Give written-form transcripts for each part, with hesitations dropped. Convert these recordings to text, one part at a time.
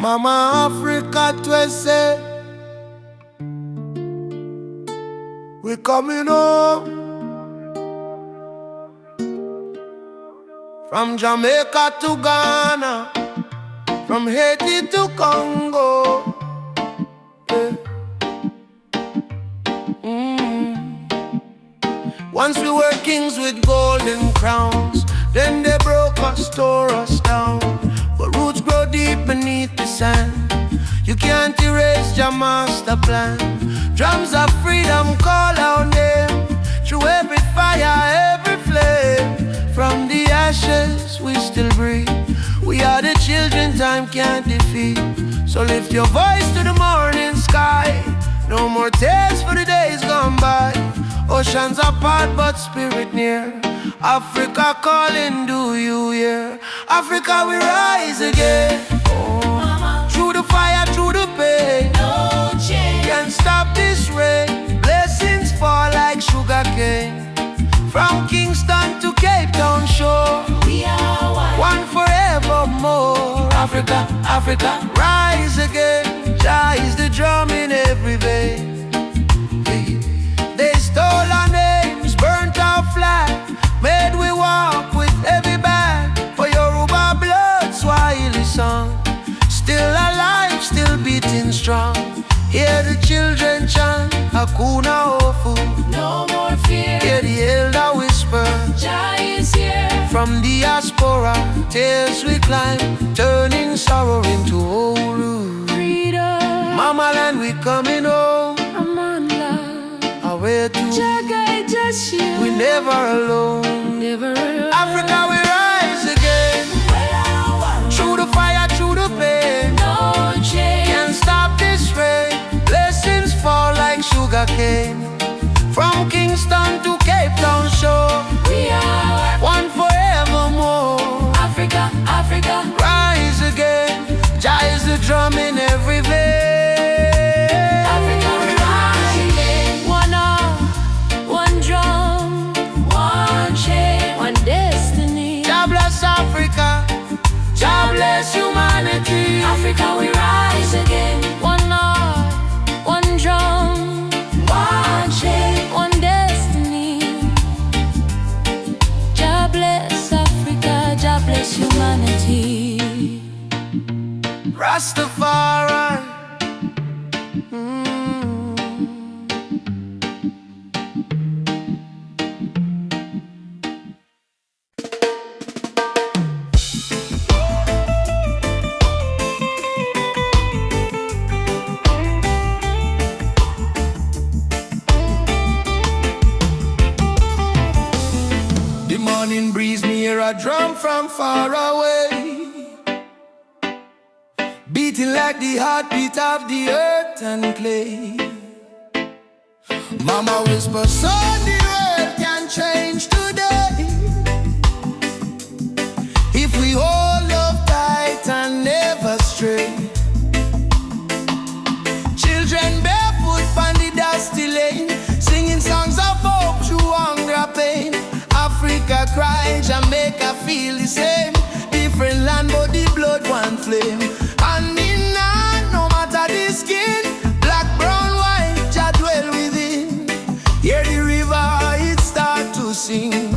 Mama Africa twese, we coming home. From Jamaica to Ghana, from Haiti to Congo, yeah. Once we were kings with golden crowns, then they broke us, tore us down. But roots grow deep beneath the sand. You can't erase your master plan. Drums of freedom call our name through every fire, every flame. From the ashes we still breathe. We are the children time can't defeat. So lift your voice to the morning sky. No more tears for the days gone by. Oceans apart but spirit near. Africa calling, do you hear? Africa we rise again. Oh. Through the fire, through the pain, no change. Can't stop this rain. Blessings fall like sugar cane. From Kingston to Cape Town shore, we are one forevermore. Africa, Africa, rise again. Jah is the drum in every vein. They stole our names, burnt our flag, made we walk with heavy bag. For Yoruba blood, Swahili song, still alive, still beating strong. Hear the children chant, Hakuna Hofu, no more fear. Hear the elder whisper, Jah is here. From diaspora, tears we climb, turning sorrow into old freedom. Mama land, we coming home. I'm on love. Away to Jah guide just you. we never alone. Never alone. Africa we rise again. Through the fire, through the pain, No change. can't stop this rain. Blessings fall like sugar cane. From Kingston to Cape Town shore, We are one forevermore. Africa, Africa. Rise again. Jah is the drum in every vein. Africa we rise again. One arm, one drum, one chain, one destiny. Jah bless Africa. Jah bless humanity. Africa we rise again. One heart, one drum, one chain, one destiny. Jah bless Africa, Jah bless humanity. Rastafari. The morning breeze, me hear a drum from far away, beating like the heartbeat of the earth and clay. Mama whisper, son, the world can change today if we hold love tight and never stray. Children barefoot on the dusty lane, singing songs of hope through hunger pain. Africa cry, Jamaica feel the same. Different land but the blood one flame. And in hand, no matter the skin, black, brown, white, Jah dwell within. Hear the river, it start to sing.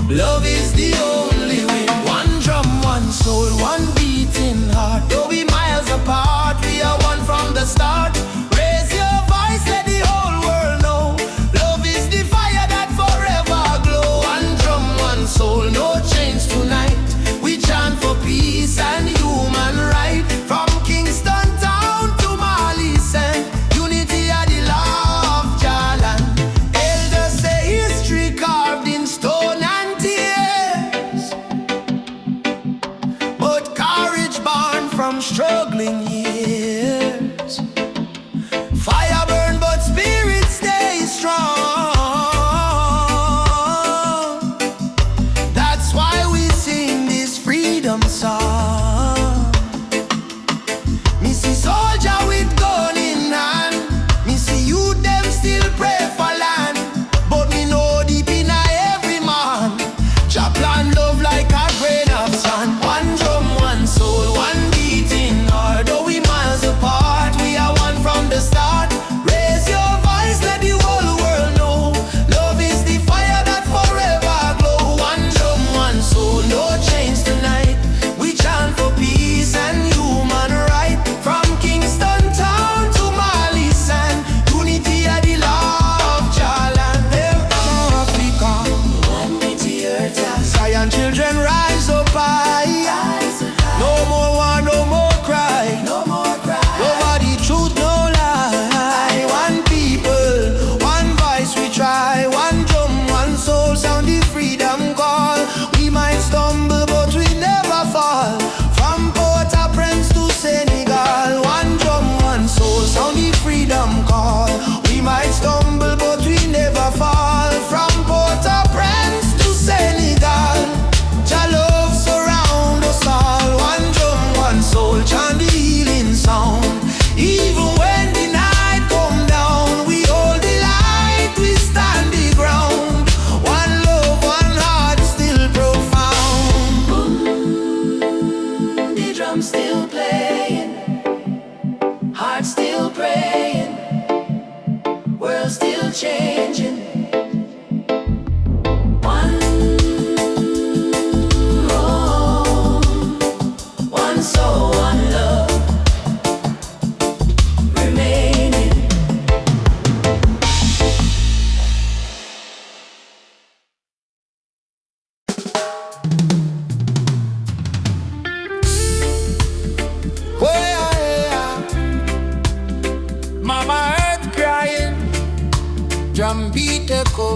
Love is the only way. One drum, one soul, one beating heart. Though we miles apart, we are one from the start. Raise your voice, let the whole world know. Love is the fire that forever glow. One drum, one soul, no chains tonight. We chant for peace and human right. From Kingston town to Mali sand, unity are the law of Jalan. Elders say history carved in stone and tears, but courage born from struggling years. Fire burn but spirit stay strong. That's why we sing this freedom song. Me see soldier with gun in hand, me see you them still pray for land. But me know deep in every man, Jah plan love like a grain of sand. One drum, one soul, one beating heart.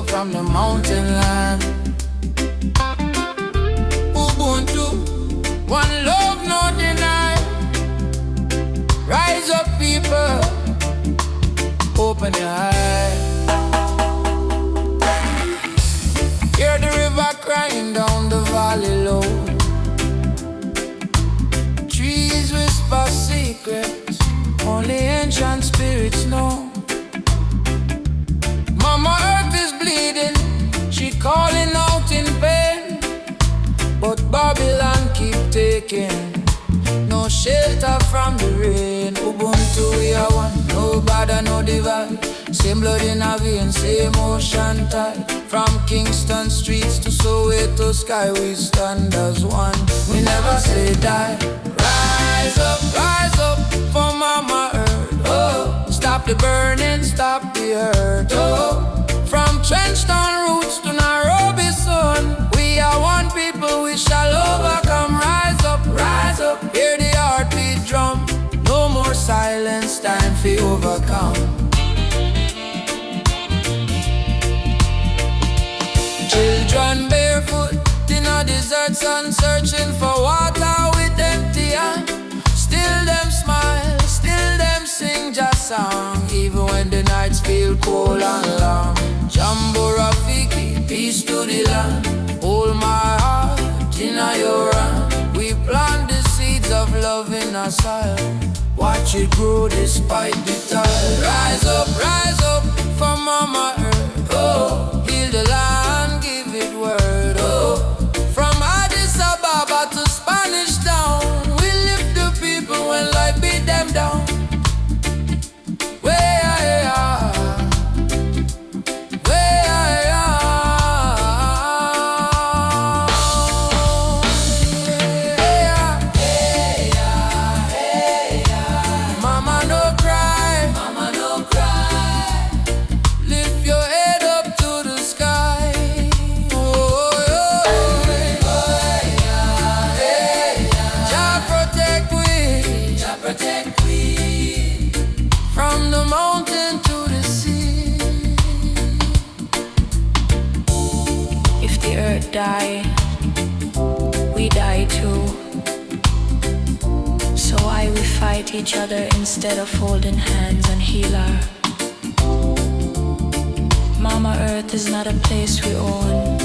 from the mountain land. Ubuntu, one love, no deny. Rise up, people, open your eyes. Hear the river crying down the valley low. Trees whisper secrets only ancient spirits know. Mama Earth is bleeding, she calling out in pain. But Babylon keep taking no shelter from the rain. Ubuntu we are one, no bother, no divide. Same blood in our veins, same ocean tide. From Kingston streets to Soweto sky, we stand as one. We never say die. Rise up for Mama Earth. Oh, stop the burning, stop the hurt. Oh, from Trenchtown roots to Nairobi sun, we are one people, we shall overcome. Rise up, hear the heartbeat drum. No more silence, time for overcome. Children barefoot in a desert sun, searching for water with empty hand. Still them smile, still them sing just song, even when the nights feel cold and long. Jambo Rafiki, peace to the land. Hold my heart in your hand. We plant the seeds of love in our soil. Watch it grow despite the tide. Rise up for Mama Earth. Oh, heal the land, give it word. Oh, from Addis Ababa to Spanish Town, we lift the people when life beat them down. Die, we die too. So why we fight each other instead of holding hands and heal her? Mama Earth is not a place we own,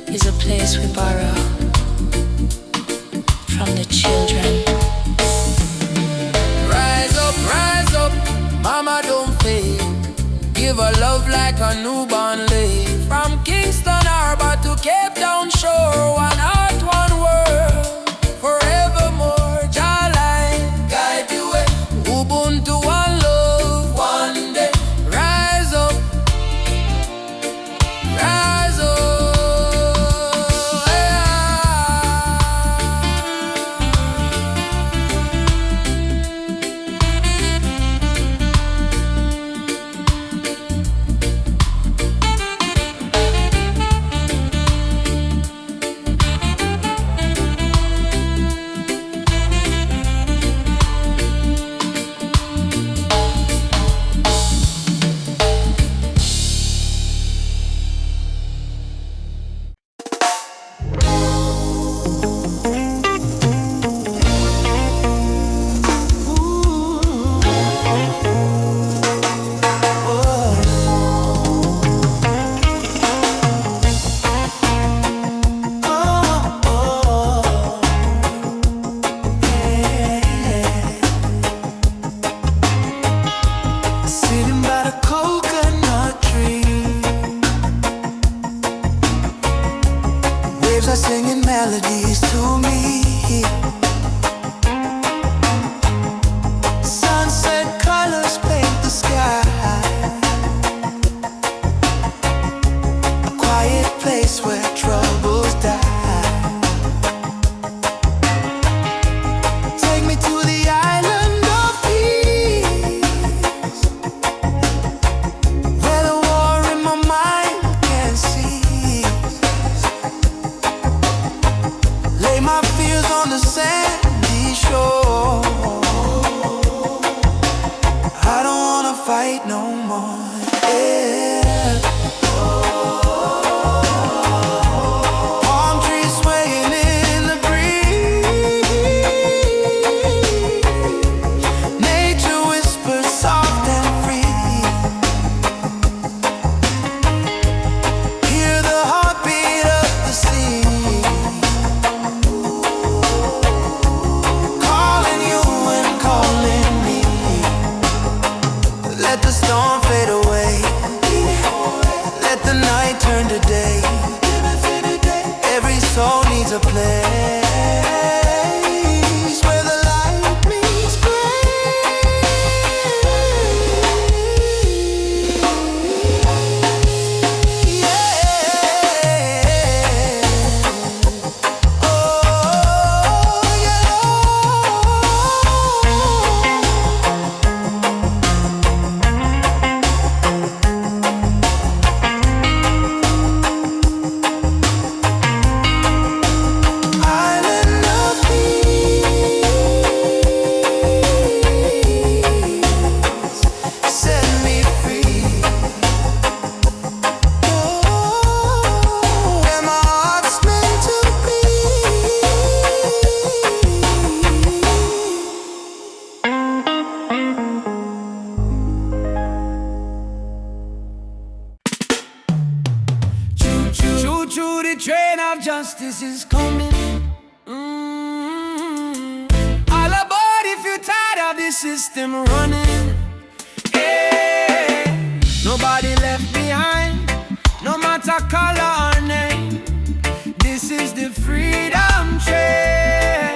it's a place we borrow from the children. Rise up, Mama don't fade. Give her love like a newborn lay. From Kingston Harbor to Cape Town shore, one heart, one world, forevermore. Jah light guide the way. Ubuntu, one love, one day. Rise up, a place where the light meets Choo-choo, the train of justice is coming. All aboard if you're tired of the system running. Hey, nobody left behind, no matter color or name. This is the freedom train.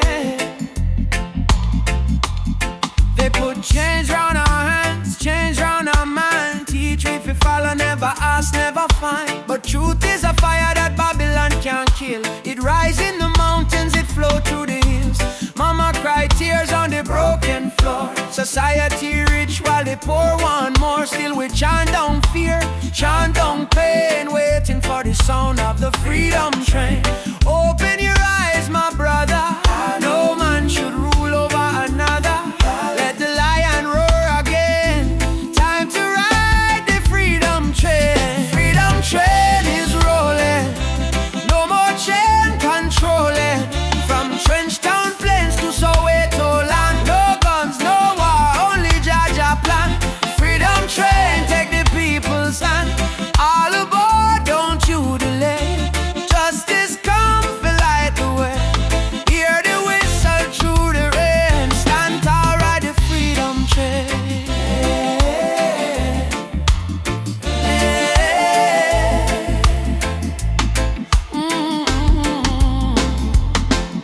They put change round our hands, change round our mind. Teach we if you follow, never ask, never find. But truth is a fire that Babylon can't kill. It rise in the mountains, it flow through the hills. Mama cry tears on the broken floor. Society rich while the poor want more. Still we chant down fear, chant down pain, waiting for the sound of the freedom train. Open your eyes, my brother. No man should rule over another. Let the lion roar again. Time to ride the freedom train. Freedom train is rolling. No more chain controlling. From trench town plains to Soweto land. No guns, no war, only Jaja plan. Freedom train, take the people's hand. All aboard, don't you delay. Justice come for light the way. Hear the whistle through the rain. Stand tall, ride the freedom train.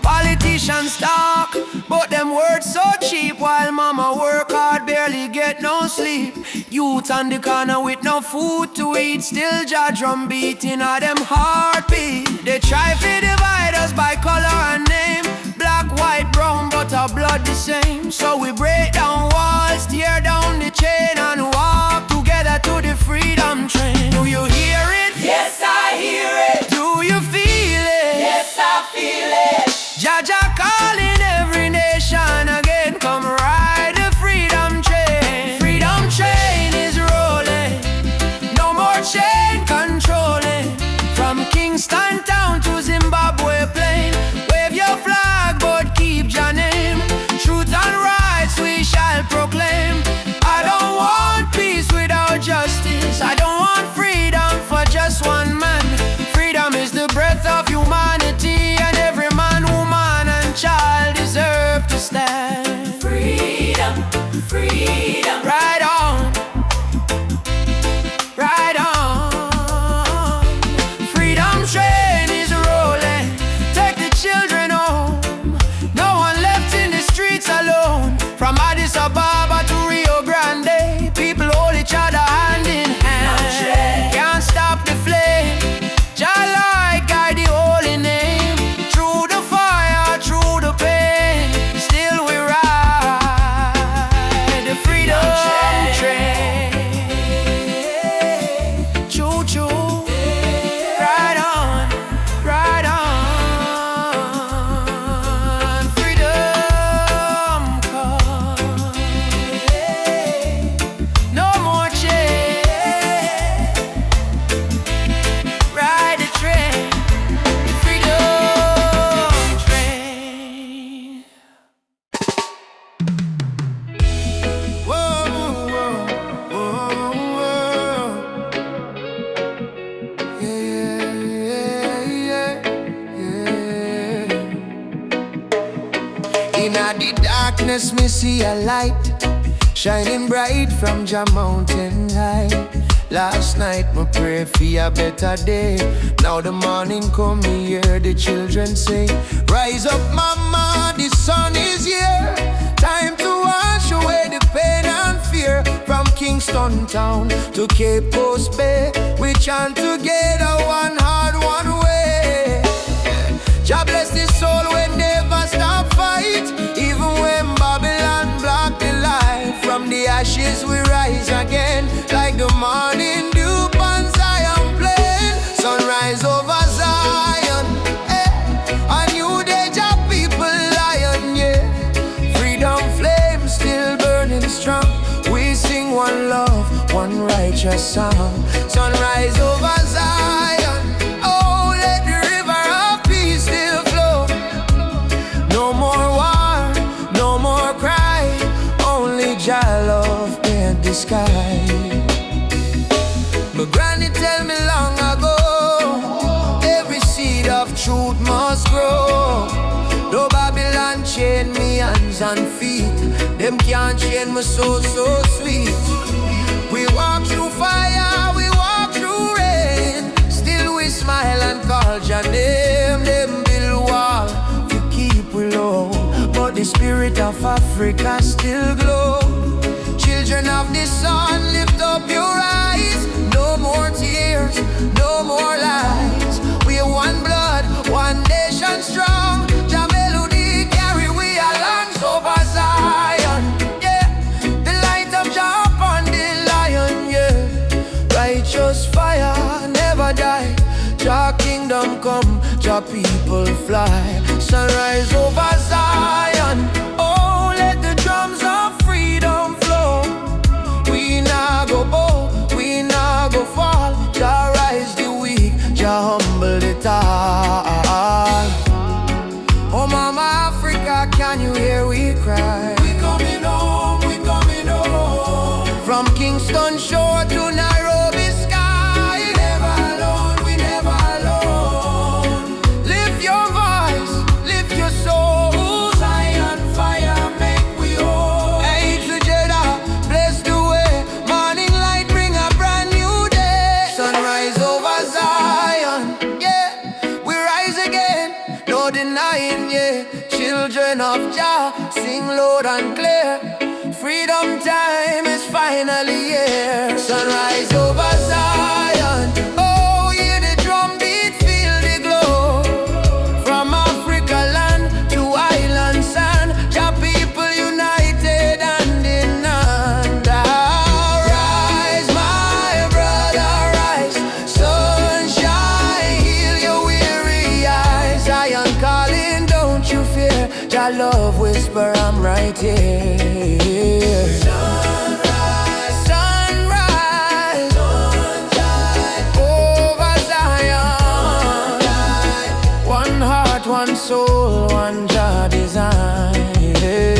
Politicians talk, but them words so cheap. While mama work hard, barely get no sleep. Youth on the corner with no food to eat. Still jaw drum beating of them heartbeat. They try to divide us by color and name. Black, white, brown, but our blood the same. So we break down walls, tear down the chain, and walk together to the freedom train. Do you hear it? Yes, I hear it. Do you feel it? Yes, I feel it. Jaja calling every nation again. Come ride the freedom train. Freedom train is rolling. No more chain controlling. From Kingston town to Zimbabwe plain. Wave your flag but keep your name. Truth and rights we shall proclaim. I don't want peace without justice. I don't want freedom for just one man. Freedom is the breath of humanity, and every man, woman and child deserve to stand. Freedom, freedom. Right on, right on. Freedom train is rolling. Take the children home. No one left in the streets alone. From Addis Ababa to Rio Grande, people hold each other hand in hand. Can't stop the flame. Jah light guide the holy name. Through the fire, through the pain, still we ride the freedom train. Choo choo, ride on, ride on. Freedom come. No more chain. Ride the train, freedom train. Whoa, whoa, whoa, whoa. Yeah, yeah, yeah, yeah. In the darkness, me see a light shining bright from Jah mountain high. Last night me pray for a better day. Now the morning come, me hear the children say, rise up mama, the sun is here. Time to wash away the pain and fear. From Kingston town to Cape Coast Bay, we chant together, one heart, one way. Jah bless the soul when never stop fight. Even when Babylon block the light, from the ashes we rise again, like the morning dew on Zion plain. Sunrise over Zion, a new day, Jah people lion, yeah. Freedom flame still burning strong. We sing one love, one righteous song. Sunrise over Zion, oh let the river of peace still flow. No more war, no more cry, only Jah love paint the sky. My granny tell me long ago, every seed of truth must grow. Though Babylon chain me hands and feet, them can't chain my soul so sweet. We walk through fire, we walk through rain, still we smile and call Jah name. Them build wall to keep we low, but the spirit of Africa still glow. Children of the sun, lift up your eyes. No more tears, no more lies. We are one blood, one nation strong. Jah melody carry we along over Zion, yeah. The light of Jah upon the lion, yeah. Righteous fire never die. Jah kingdom come, Jah people fly. Sunrise over Zion, oh let the drums of freedom flow. We nah go bow, we nah go fall. Jah rise the weak, Jah humble the tall. Oh mama Africa, can you hear we cry? We coming home, we coming home. From Kingston shore to Nairobi sky. We never alone, we never alone. Lift your voice, lift your soul. Zion fire make we whole. Hey together, bless the way. Morning light bring a brand new day. Sunrise over Zion, yeah. We rise again, no denying, yeah. Children of Jah, sing loud and clear. Freedom time is finally here. Sunrise over Zion, oh hear the drum beat, feel the glow. From Africa land to island sand, Jah people united hand in hand. Rise my brother, rise. Sunshine, heal your weary eyes. Zion calling, don't you fear. Jah love whisper, I'm right here. Sunrise, sunrise, sunshine over Zion. One heart, one soul, one Jah design. Yeah.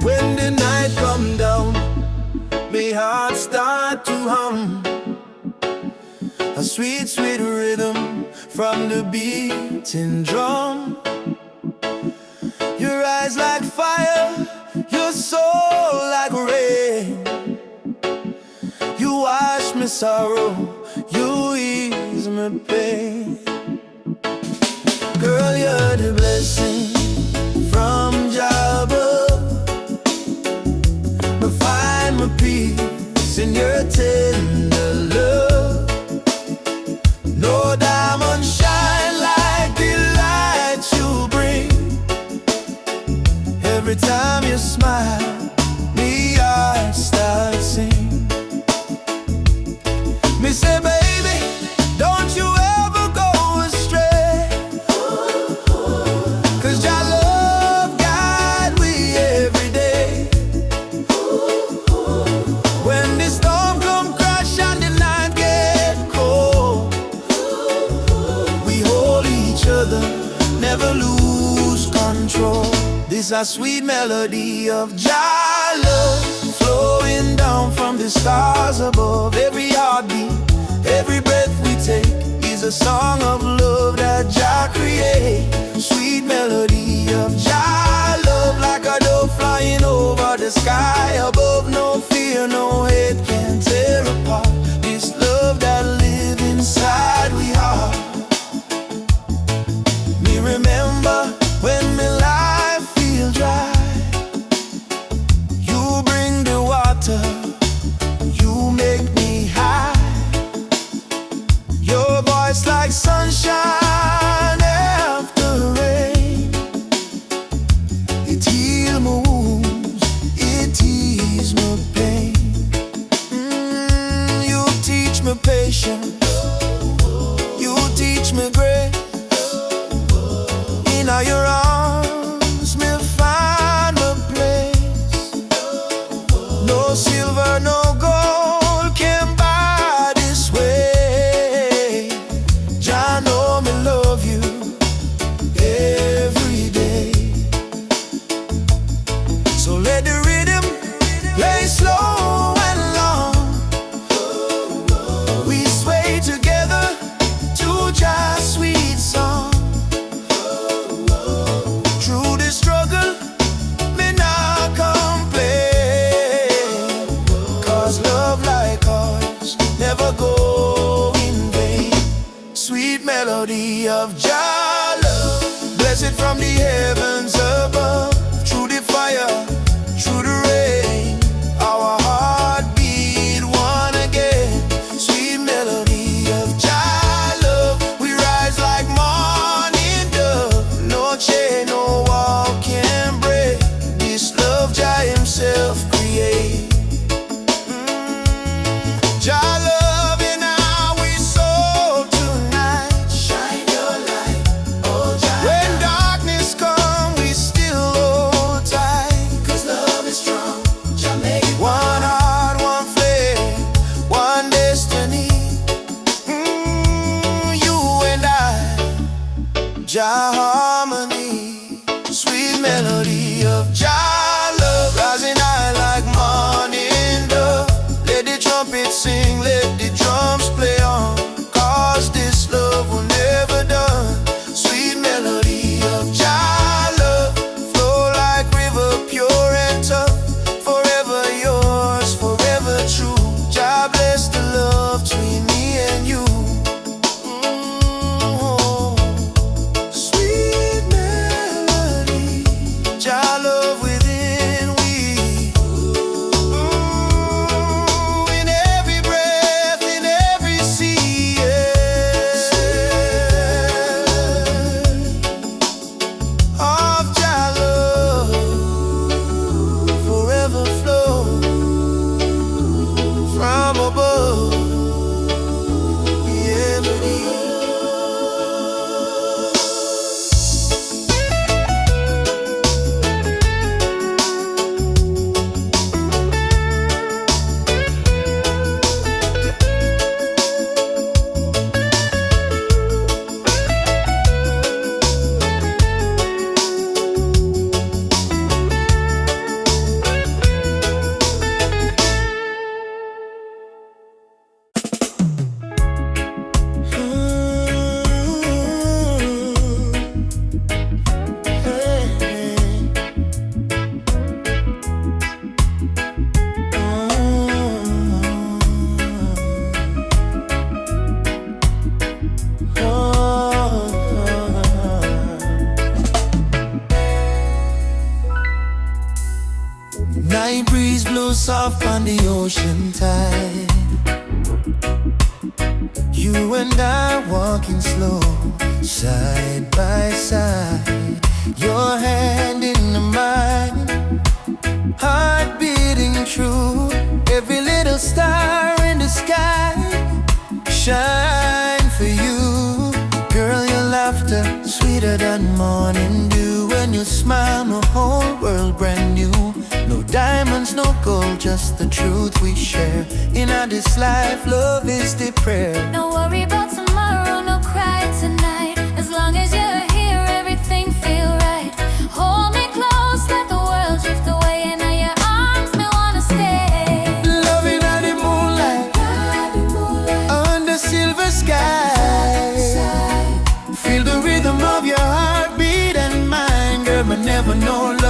When the night come down, my heart start to hum. A sweet, sweet rhythm from the beating drum. Your eyes like fire, your soul like rain. You wash me sorrow, you ease my pain. Girl, you're the blessing from Jah above. I find my peace in your tender love. No diamond shine like the light you bring. Every time you smile, me heart starts sing. Me say, baby, don't you ever go astray. It's a sweet melody of Jah love, flowing down from the stars above. Every heartbeat, every breath we take is a song of love that Jah create. Sweet melody of Jah love, like a dove flying over the sky above. No fear, no hate can tear apart this love that live inside we heart. Me remember when my life feel dry, you bring the water, you make me high. Your voice like sunshine after rain. It heals my wounds, it eases my pain. You teach me patience, you teach me grace. In all your arms me find my place. No silver, no gold can buy this way. Jah know me love you every day. So let the rhythm play slow and long. We sway together to Jah's sweet song. Through the struggle, me not complain, 'cause love like ours never go in vain. Sweet melody of Jah love, blessed from the heavens above. Through the fire, through the rain, our heart beat one again. Sweet melody of Jah love, we rise like morning dove. No chain, no wall can break this love Jah himself create. Jah love in our soul tonight. Shine your light, oh Jah. When darkness come, we still hold tight, 'cause love is strong. Jah make it one heart, one flame, one destiny. You and I, Jah harmony. Sweet melody of Jah love, rising high like morning dove. Let the trumpet sing, let the drums play on, 'cause this love will never done. Sweet melody of Jah love, flow like river, pure and tough. Forever yours, forever true. Jah bless the love between me and you. Sweet melody, Jah love within we. In every breath, in every sea, of Jah love, forever flow from above. Yeah, night breeze blows soft on the ocean tide. You and I walking slow, side by side. Your hand in mine, heart beating true. Every little star in the sky shine for you. Girl, your laughter sweeter than morning dew. When you smile, my whole world brand new. No diamonds, no gold, just the truth we share. In our this life, love is the prayer. Don't worry about tomorrow, no cry tonight. As long as you're here, everything feel right. Hold me close,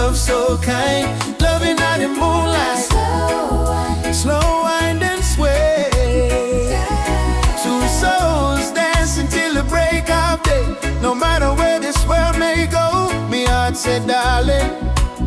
love so kind. Loving out the moonlight, slow wind and sway. Two souls dancing till the break of day. No matter where this world may go, me heart said, darling,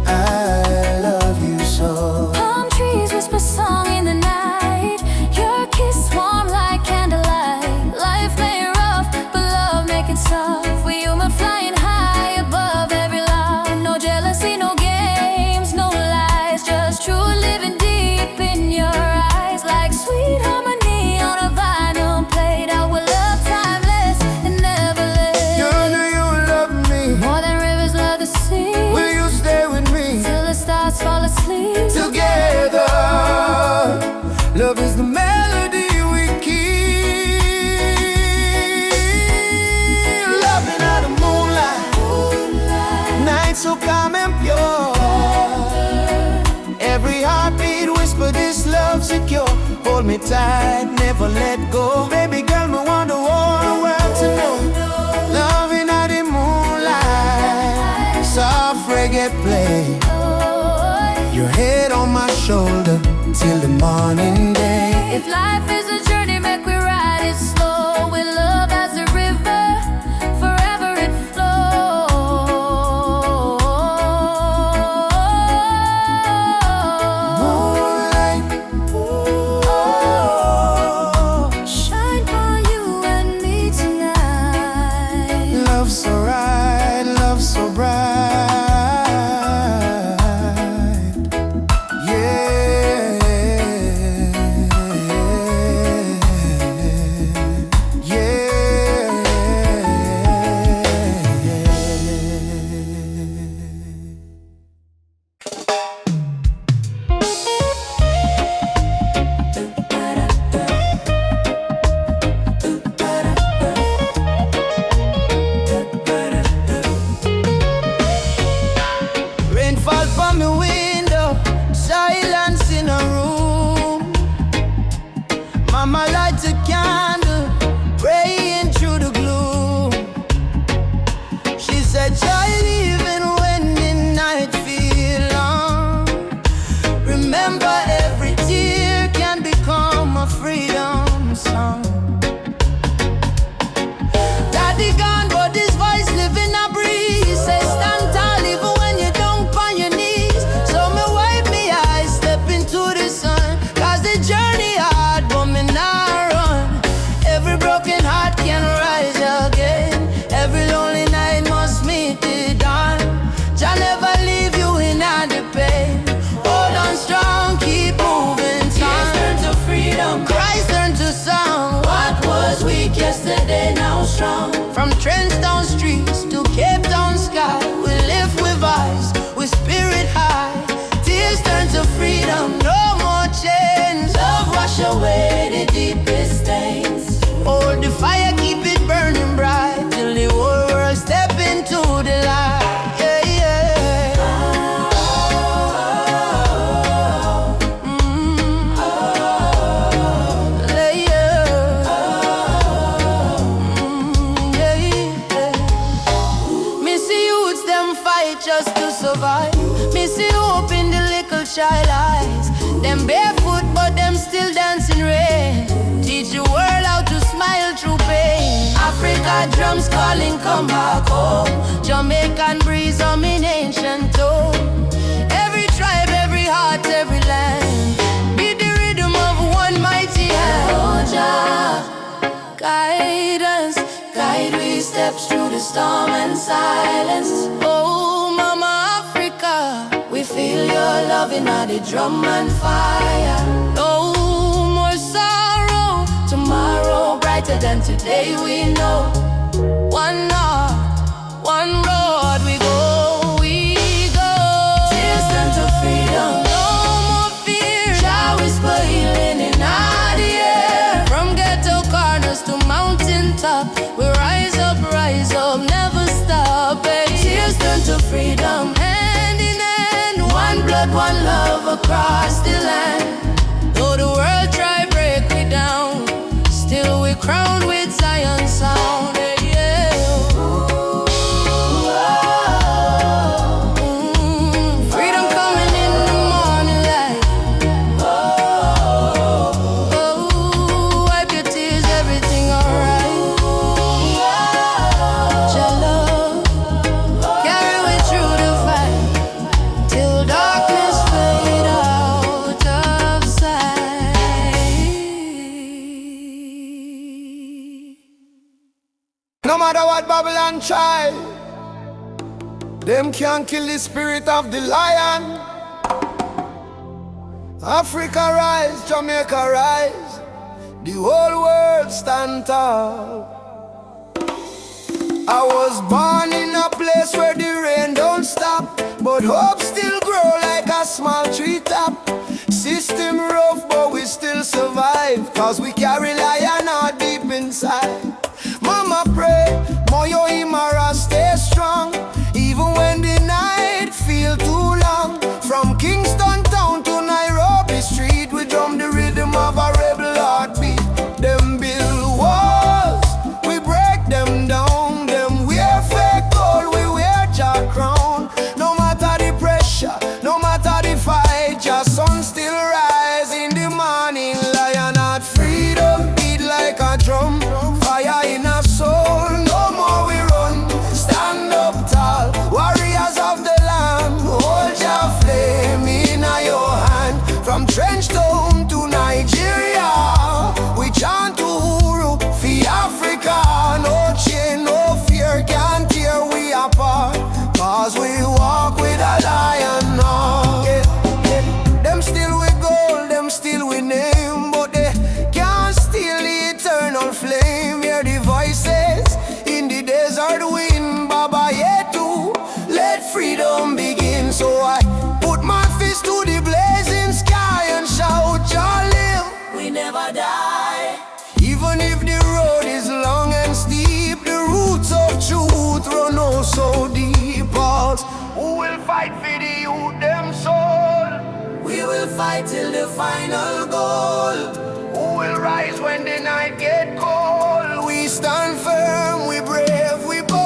I love you so. Palm trees whisper song in the night. Your kiss warm like candlelight. Life may rough, but love make it soft. We human flying high above every lie. No jealousy, no games, no lies. Just true living deep in your eyes. Like sweet harmony on a vinyl plate. Our love timeless and never late. Girl, do you love me More than rivers love the sea. Will you stay with me Till the stars fall asleep. together? Love is the melody we keep. Loving out the moonlight, night so calm and pure. Every heartbeat whisper this love secure. Hold me tight, never let go. Baby girl, me want the whole world to know. Loving out the moonlight, soft reggae play. Your head on my shoulder till the morning day. If life is a journey, make we ride it slow. With love as a river, forever it Moonlight, flows. Shine for you and me tonight. love so right, love so bright. Rainfall from the window, silence in a room. Mama lights a candle, praying through the gloom. She said, child, even when the night feel long, remember every tear can become a freedom song. Daddy gone, but his voice live in a breeze. Say stand tall even when you don't on your knees. So me wipe me eyes, step into the sun. Cause the journey hard, but me not run. Every broken heart can rise again. Every lonely night must meet the dawn. Jah never leave you in the pain. Hold on strong, keep moving. Tears turn to freedom, cries turn to song. What was weak yesterday now strong. From Trenchtown streets to Cape Town sky, we live with eyes, with spirit high. Tears turn to freedom, no more chains. Love wash away the deepest stains. Hold the fire, keep it burning bright till the whole world step into the light. Yeah, yeah. Me see youths them fight just to survive. Me see hope in the little child eyes. Them barefoot but them still dancing rain. Teach the world how to smile through pain. Africa drums calling, come back home. Jamaican breeze on me ancient tone. Every tribe, every heart, every land. Be the rhythm of one mighty hand. Oh Jah, guide us, guide we steps through the storm and silence. Oh Mama Africa, we feel your love in the drum and fire. No more sorrow, tomorrow brighter than today we know. One heart, one road we go, we go. Tears turn to freedom, no more fear. Jah whisper healing in the air. From ghetto corners to mountain top, we rise up, never stop. Tears turn to freedom, hand in hand. One blood, one love across the land. Though the world try break me down, still we crowned with Zion sound. Yeah. No matter what Babylon try, them can't kill the spirit of the lion. Africa rise, Jamaica rise, the whole world stand tall. I was born in a place where the rain don't stop, but hope still grow like a small treetop. System rough, but we still survive, cause we carry lion heart deep inside. Mama pray, Moyo Imara stay strong, even when the night feel too long. From Kingston town to Nairobi street, we drum the rhythm of a rebel heartbeat. Them build walls, we break them down. Them wear fake gold, we wear Jah crown. No matter the pressure, no matter the fight, Jah sun still rise in the morning. Lion heart freedom, beat like a drum. Fire in our soul, no more we run. Stand up tall, warriors of the land. Hold your flame in your hand. From Trenchtown to Nigeria, we chant Uhuru for Africa. No chain, no fear can tear we apart, cause we walk with a lion now. Them still with gold, them still with name, but they can't steal the eternal flame. Hear the voices in the desert wind, Baba Yetu, let freedom begin. So I put my fist to the blazing sky and shout, Jah live, we never die. Even if the road is long and steep, the roots of truth run oh so deep. Pause. Who will fight for the youth, them soul? We will fight till the final goal. Who will rise when the night get cold? We stand firm, we brave, we bold.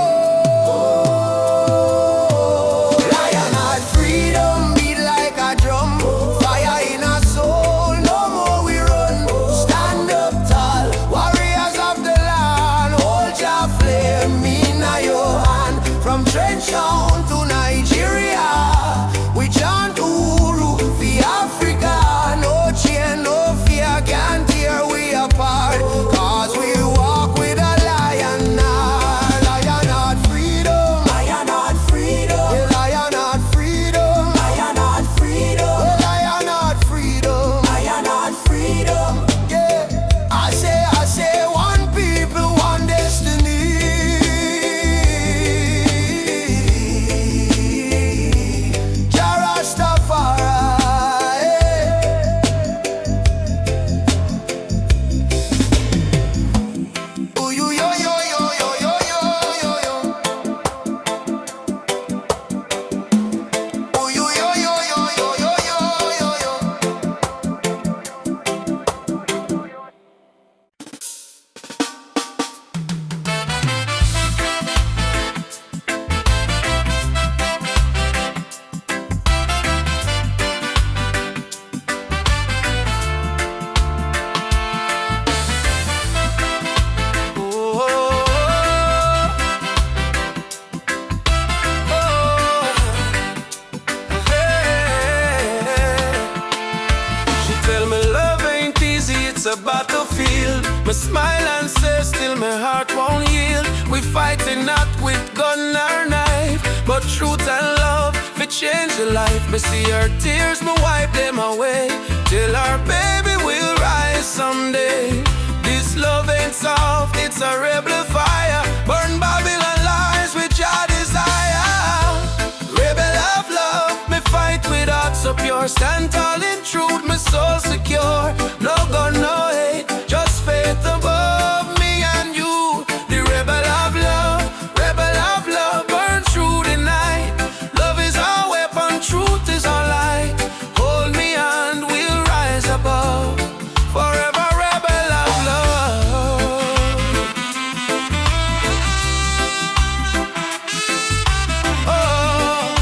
Lion heart freedom, beat like a drum. Fire in our soul, no more we run. Stand up tall, warriors of the land. Hold your flame in your hand. From Trenchtown to Nigeria, we chant Uhuru for Africa. No chain, no fear can tear we apart, cause we walk with a lion now. Lion heart freedom, lion heart freedom, lion heart freedom, lion heart freedom, lion heart freedom, lion heart freedom. Yeah, I say one people, one destiny. Jah Rastafari. Ooh, yo, yo, yo, yo, yo, yo, yo, yo. Ooh, yo, yo, yo, yo, yo, yo, yo, yo. She tell me love ain't easy, it's a battlefield. Me smile and say still my heart won't yield. We fighting not with gun or knife, but truth and love fi change your life. Me see her tears, me wipe them away, till our baby will rise someday. This love ain't soft, it's a rebel fire. Burn Babylon lies with your desire. Rebel of love, me fight with heart so pure. Stand tall in truth, my soul secure. No gun, no hate, just faith above me and you. The rebel of love, burn through the night. Love is our weapon, truth is our light. Hold me and we'll rise above. Forever rebel of love. Oh,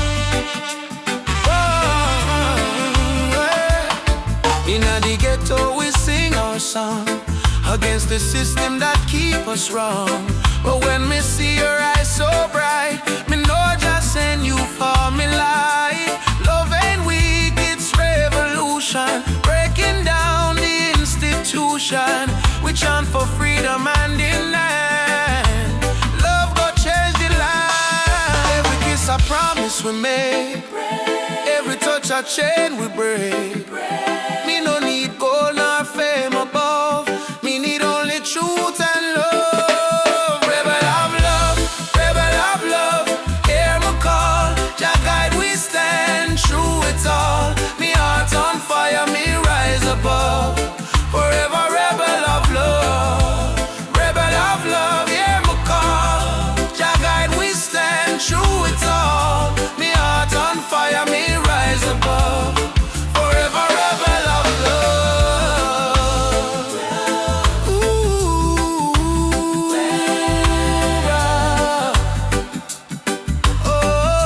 in the ghetto we sing our song against the system that keep us wrong. But when me see your eyes so bright, me know just send you for me light. Love ain't weak, it's revolution, breaking down the institution. We chant for freedom and in land. promise we make. Every touch a chain we break. Me no need gold nor fame above. Me need only truth and love. Rebel of love, rebel of love. Hear me call, Jah guide we stand through it all. Me heart on fire, me rise above. Forever rebel of love, rebel of love. Hear me call, Jah guide we stand through it all. Me heart on fire, me rise above. Forever rebel of love. Ooh, oh,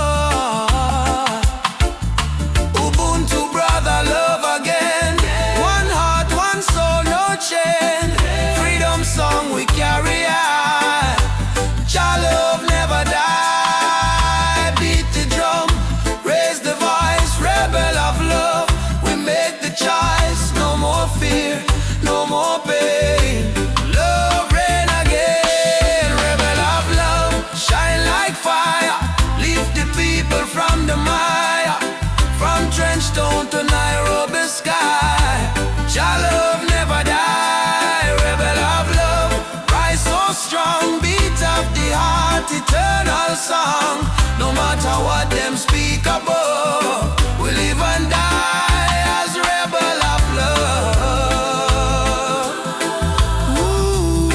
Ubuntu brother love again. One heart, one soul, no chain. Freedom song we carry on. Jah love never die. Beat the drum, raise the voice. Rebel of love, we make the choice. No more fear, no more pain. Love reign again. Rebel of love, shine like fire. Lift the people from the mire. From Trenchtown to Nairobi sky. Jah love never die. Rebel of love, rise so strong. Beat of the heart, eternal song. No matter what them speak above, we live and die as rebel of love. Ooh,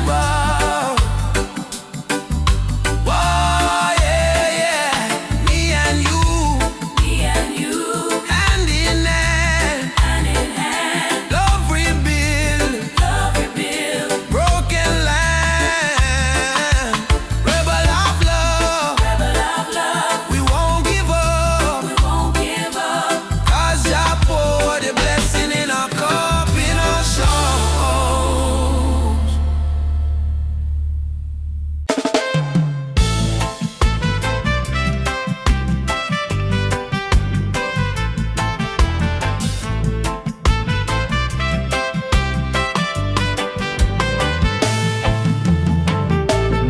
wow. Wow, yeah, yeah. Me and you, hand in hand, love rebuild, broken land. Rebel of love, we won't give up. 'Cause Jah pour the blessing in our cup, in our songs.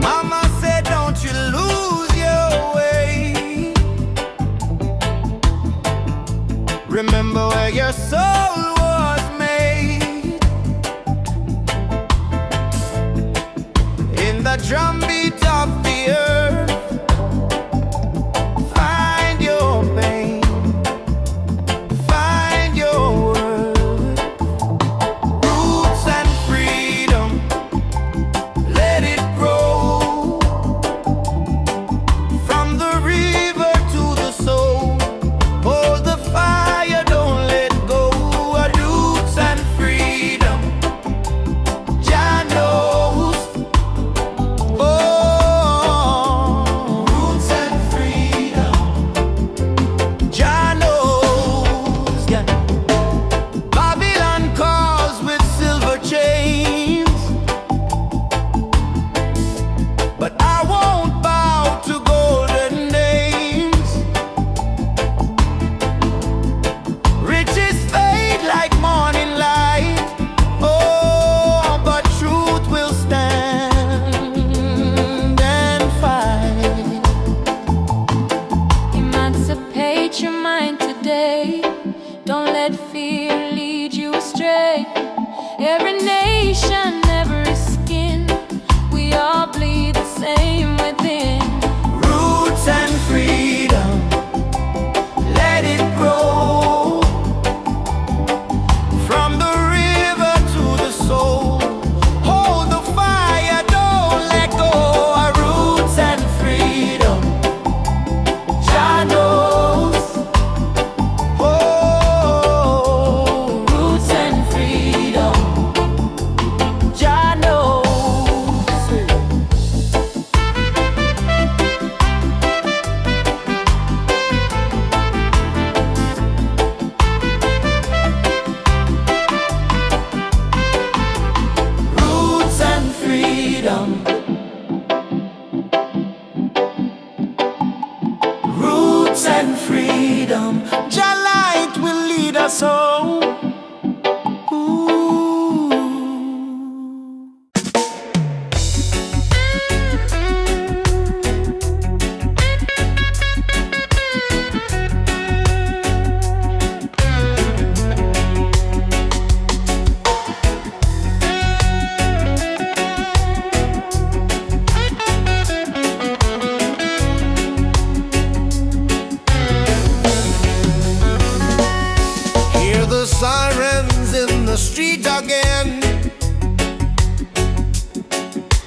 Mama said, don't you lose your way. Remember where your soul was made. In the drumbeat of the earth, find your pain, find your worth. Roots and freedom, let it grow. From the river to the soul, hold the fire, don't let go. Roots and freedom, Jah knows. Oh, roots and freedom, Jah knows. Yeah. Babylon calls with silver chains, but I won't bow to golden names. Riches fade like morning light. Oh, but truth will stand and fight. Emancipate your mind today. Don't let fear lead you astray. Every nation, every skin, we all bleed the same within. Roots and freedom, let it grow. From the river to the soul, hold the fire, don't let go. Roots and freedom, Jah knows. Oh, roots and freedom,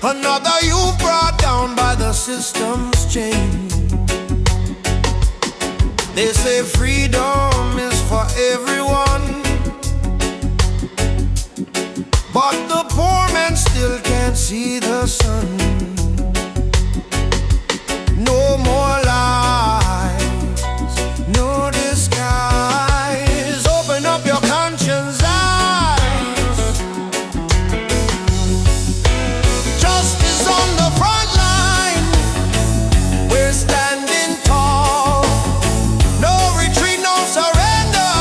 Another youth brought down by the system's change. They say freedom is for everyone, but the poor man still can't see the sun. No more lies, no disguise. Open up your conscience eyes. Justice on the front line. We're standing tall. No retreat, no surrender.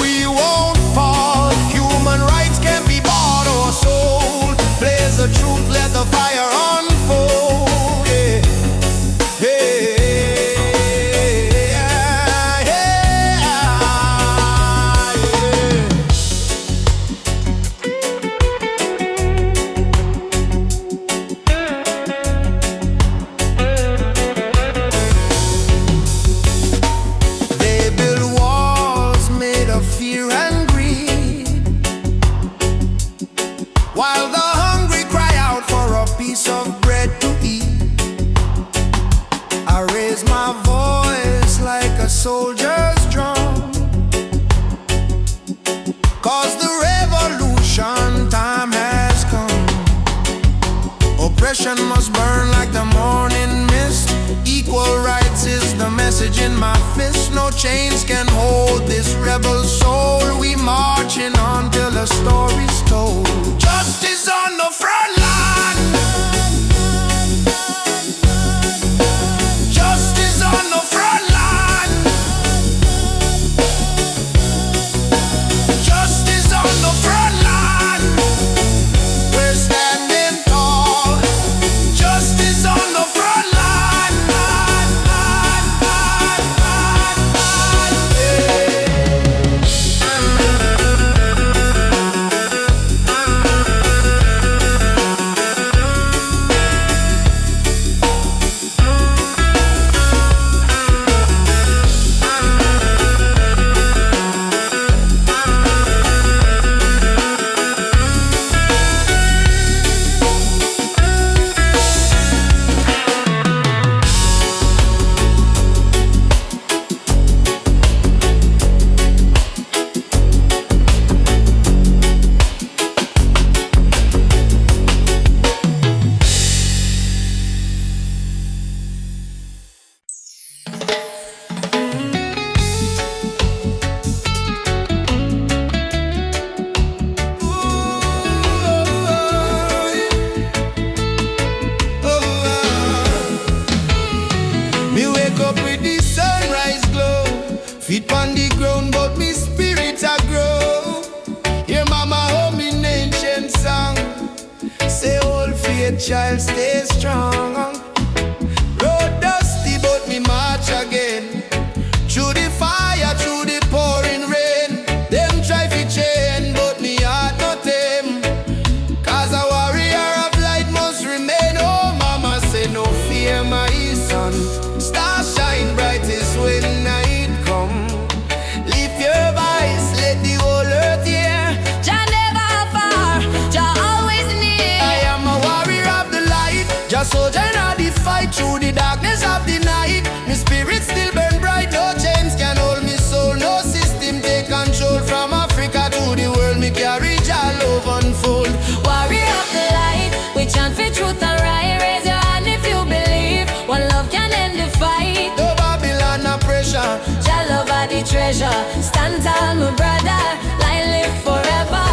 We won't fall. Human rights can't be bought or sold. Blaze the truth, let the fire unfold. While the hungry cry out for a piece of bread to eat, I raise my voice like a soldier's drum, 'cause the revolution time has come. Oppression must burn like the morning mist. Equal rights is the message in my fist. No chains can hold this rebel soul. We marching on till the story's told. Justice on the front line. Justice on the front line. Justice on the front line. We're standing tall. Justice on the front line. Me wake up with the sunrise glow. Feet on the ground, but me spirit a grow. Hear mama hum in ancient song. Say old faith child, stay strong. Road dusty, but me march again. Through the fire, through the pouring rain. Them try to chain, but me heart not them. 'Cause a warrior of light must remain. Oh mama say no fear my son. Stars shine brightest when night come. Lift your voice, let the whole earth hear. Jah never far, Jah always near. I am a warrior of the light. Just soldier in the fight through the darkness of the night. My spirit still burn bright. No chains can hold me soul. No system take control. From Africa to the world, me carry Jah love unfold. Warrior of the light, we chant for truth and right. Raise your hand if you believe. One love can end the fight. No Babylon, no pressure. Jah love are the treasure. Stand tall, my brother. Light live forever.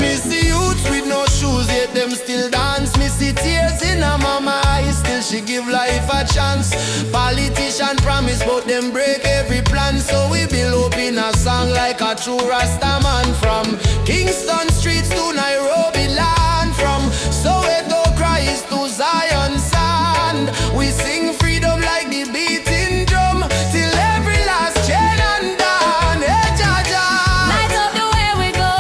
Me see youths with no shoes, yet them still dance. Me see tears in her mama eyes, still she give life a chance. Politician promise, but them break every plan. So we build up in a song like a true Rasta man. From Kingston streets to Nairobi land, from Soweto cries to Zion sand. We sing freedom like the beating drum, till every last chain undone. Hey, Jah Jah. Light up the way we go.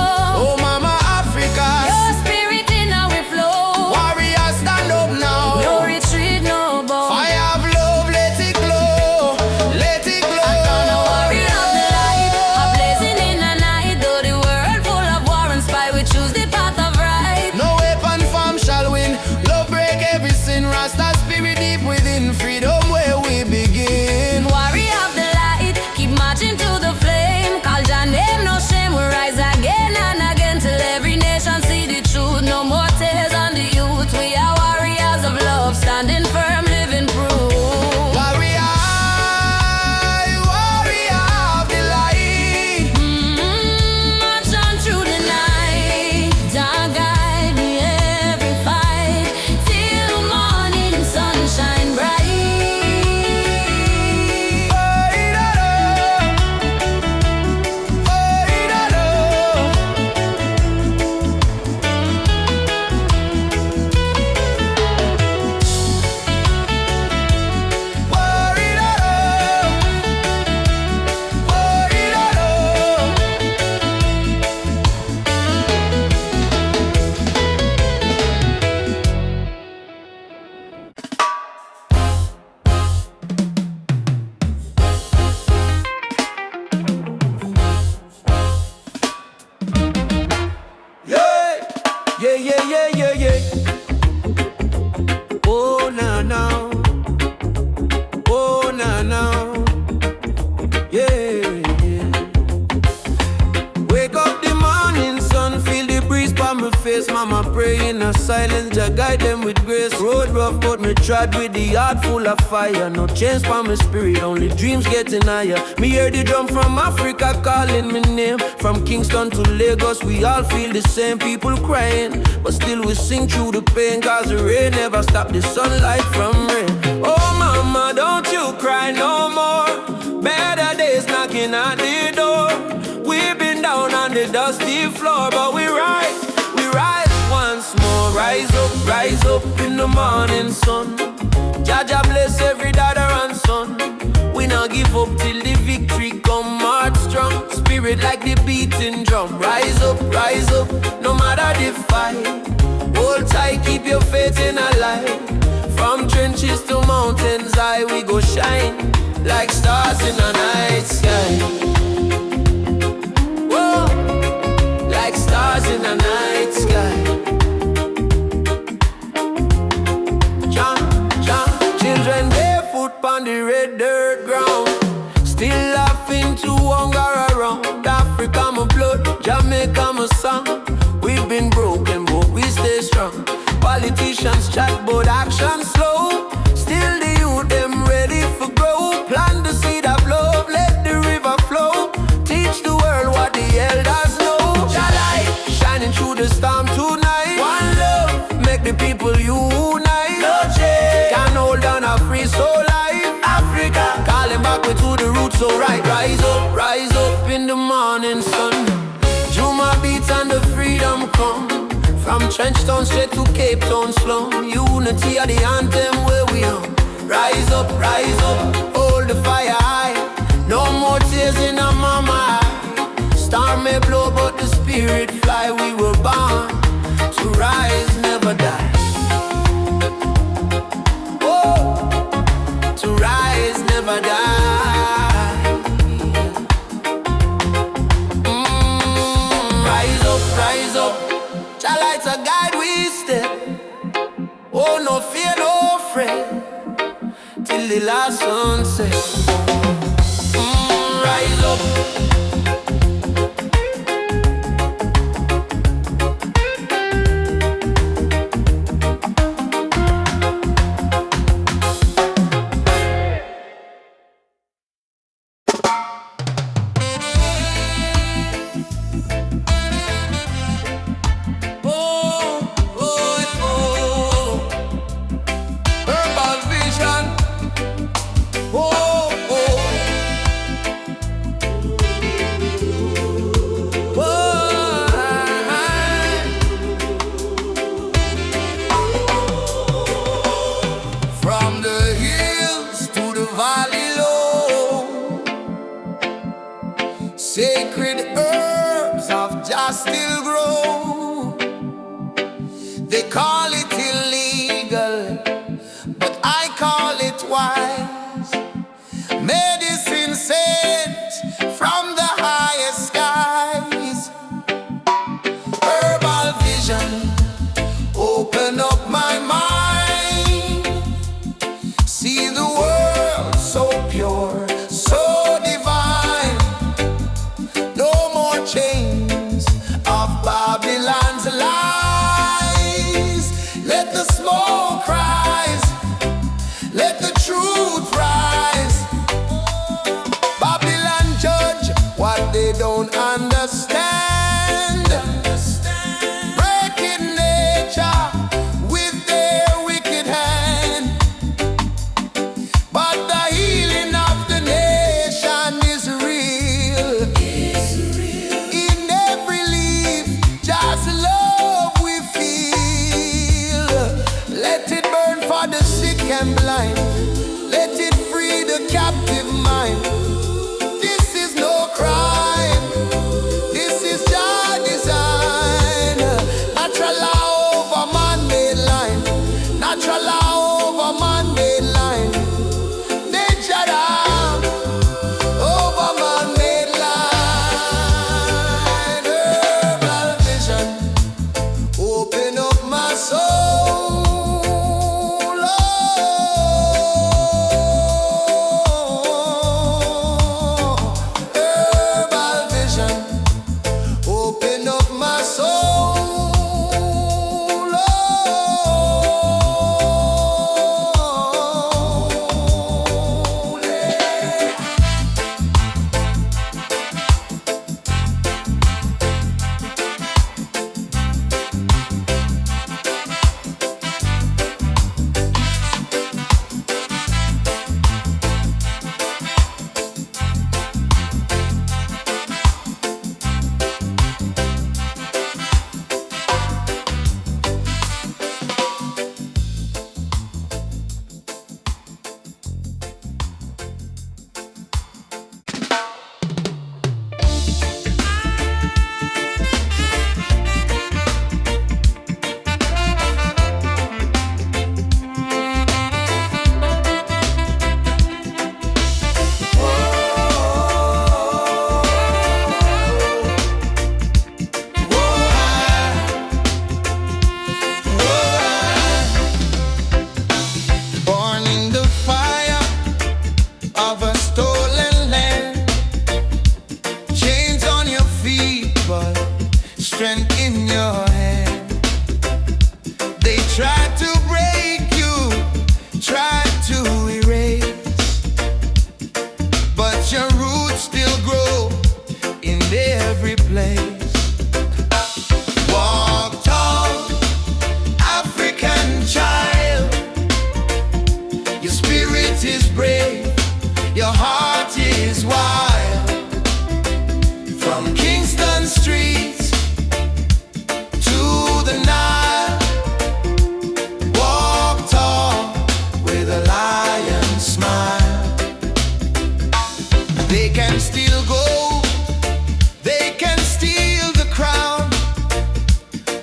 Oh mama Africa, Your spirit in our flow. warriors stand up now. No retreat, no bow. Fire of love, let it glow, let it glow. I'm a warrior of the light, a blazing in the night. Though the world full of war and Yeah, yeah, yeah, yeah, yeah. Oh, na, na. Oh, na, na. Yeah, yeah. Wake up the morning sun, feel the breeze by my face. Mama pray in a silence, I guide them with grace. Road rough, but me trod with the heart full of fire. No change for my spirit, only dreams getting higher. Me hear the drum from Africa calling me name. From Kingston to Lagos, we all feel the same. People crying, but still we sing through the pain. Cause the rain never stop the sunlight from rain. Oh mama, don't you cry no more. Better days knocking at the door. We've been down on the dusty floor, but we rise once more. Rise up in the morning sun. Jaja bless every daughter and son. We not give up till the victory come. March strong, spirit like the beating drum. Rise up, no matter the fight. Hold tight, keep your faith in a light. From trenches to mountains high, we go shine like stars in the night sky. Whoa, like stars in the night sky. Children barefoot on the red dirt ground, still laughing to hunger around. Africa my blood, Jamaica my song. We've been broken but we stay strong. Politicians chat but action slow. Still the youth them ready for grow. Plant the seed of love, let the river flow. Teach the world what the elders know. Your light shining through the storm tonight. One love, make the people unite. No change can hold on a free soul life. Africa calling back we to the roots, so right. Rise up in the morning sun. Juma beats and the freedom come. From Trenchtown straight to Cape Town slum. Unity are the anthem where we on. Rise up, hold the fire high. No more tears in our mama eye. Storm may blow but the spirit fly. We were born to rise, never die. Oh, to rise, never die. Rise up. Jah lights a guide we step. Oh, no fear, no fret, till the last sunset. Rise up. Sacred herbs of Jah still grow. They call it illegal, but I call it wise. Medicine sent from the highest skies. Herbal vision, open up my mind. See the world so pure, so divine. No more chains of Babylon's lies. Let the smoke rise, let the truth rise. Babylon judge what they don't understand. Breaking nature with their wicked hand. But the healing of the nation is real. In every leaf, just love we feel. Let it burn for the sick and blind. Let it free the captive mind. This is no crime. This is Jah design. Natural law over man-made line. Natural law over man-made line. Nature law over man-made line. Herbal vision, open your hand. They try to break you, try to erase, but your roots still grow in every place. Walk tall, African child. Your spirit is brave, your heart is wild. From Kingston streets to the Nile, walk tall with a lion smile. They can steal gold, they can steal the crown,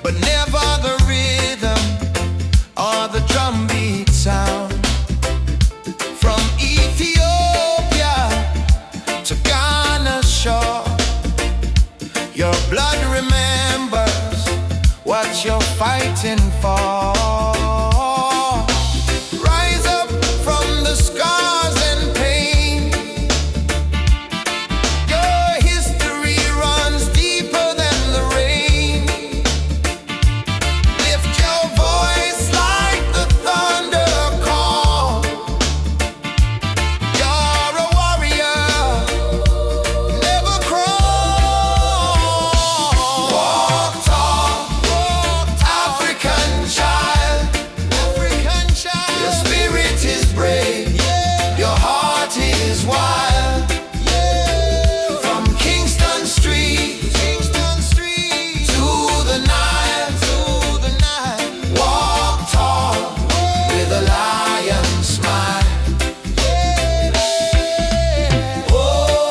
but never the rhythm or the drumbeat sound. From Ethiopia to Ghana's shore, your blood remembers what you're fighting for. Rise up from the scars and pain. Your history runs deeper than the rain. Lift your voice like the thunder call. You're a warrior, never crawl. Walk tall, African child. Your spirit is brave, your heart is wild. From Kingston Street to the Nile, walk tall with a lion smile. Oh,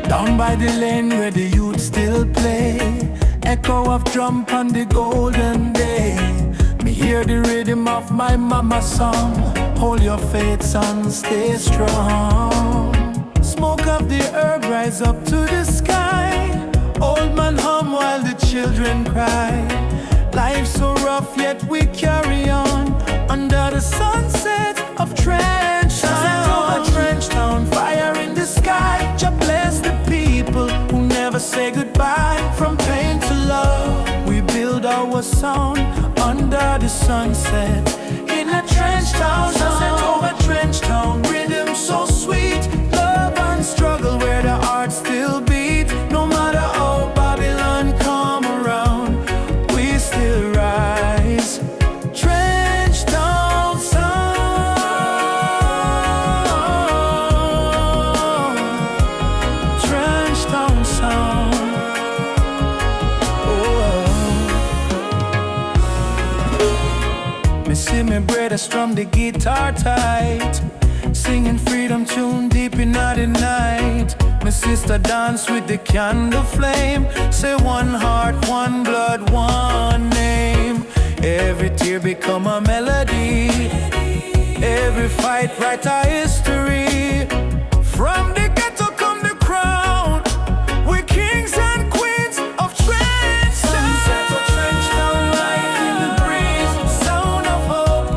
Down by the lane where the youth still play, echo of drum on the golden day. Me hear the rhythm of my mama's song. Hold your faith, son, stay strong. Smoke of the herb rise up to the sky. Old man hum while the children cry. Life's so rough yet we carry on under the sunset of Trench Town. Trench Town, fire in the sky. Jah bless the people who never say goodbye. From pain to love, we build our sound under the sunset in a Trench Town. Sunset over Trench Town, rhythm so sweet. Love and struggle where the heart still beat. No matter how Babylon come around, we still rise. Trench Town sound, Trench Town sound. Me see me brother strum the guitar tight, singing freedom tune deep in the night. My sister dance with the candle flame. Say one heart, one blood, one name. Every tear become a melody. Every fight write a history. From the ghetto come the crown. We're kings and queens of Trench Sunset of Trench Town, light in the breeze. Sound of hope,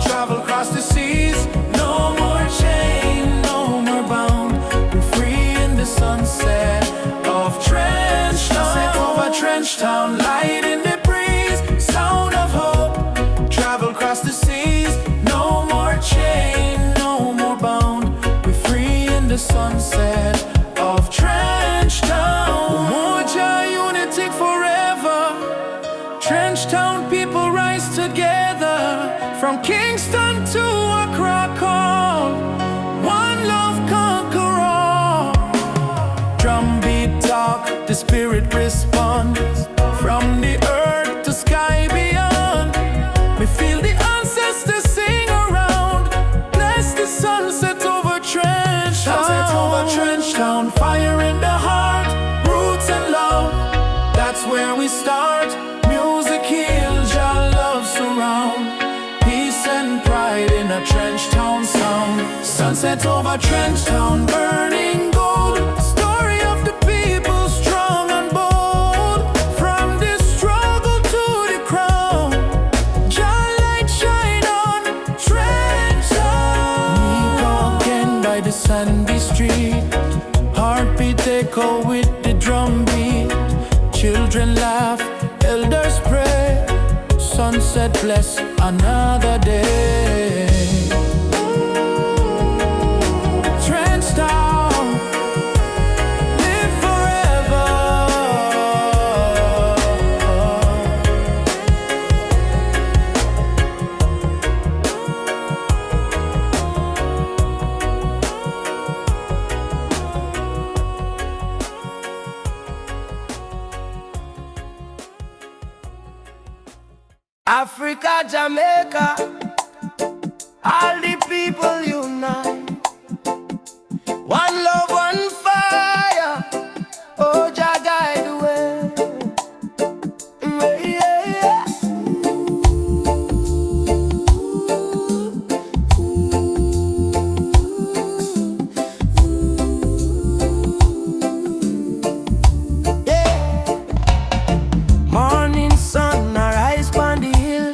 travel across the seas. No more chain, no more bound. We're free in the sunset of Trench Town. Set over Trench Town, light in the breeze. Sound of hope, travel across the seas. No more chain, no more bound. We're free in the sunset of Trench Town. Umoja, unity forever. Trench Town people rise together. From Kingston to Accra, call. One love conquer all. Drum beat talk, the spirit respond. From the earth to sky beyond, set over trench town, burning gold. Story of the people, strong and bold. From the struggle to the crown, Jah light shine on trench town. Me again by the sandy street, heartbeat echo with the drum beat. Children laugh, elders pray, sunset bless another day. Trance down, live forever. Africa, Jamaica, all the people unite. One love, one fire. Oh, Jah guide the way. Yeah, yeah. Morning sun arise pon the hill.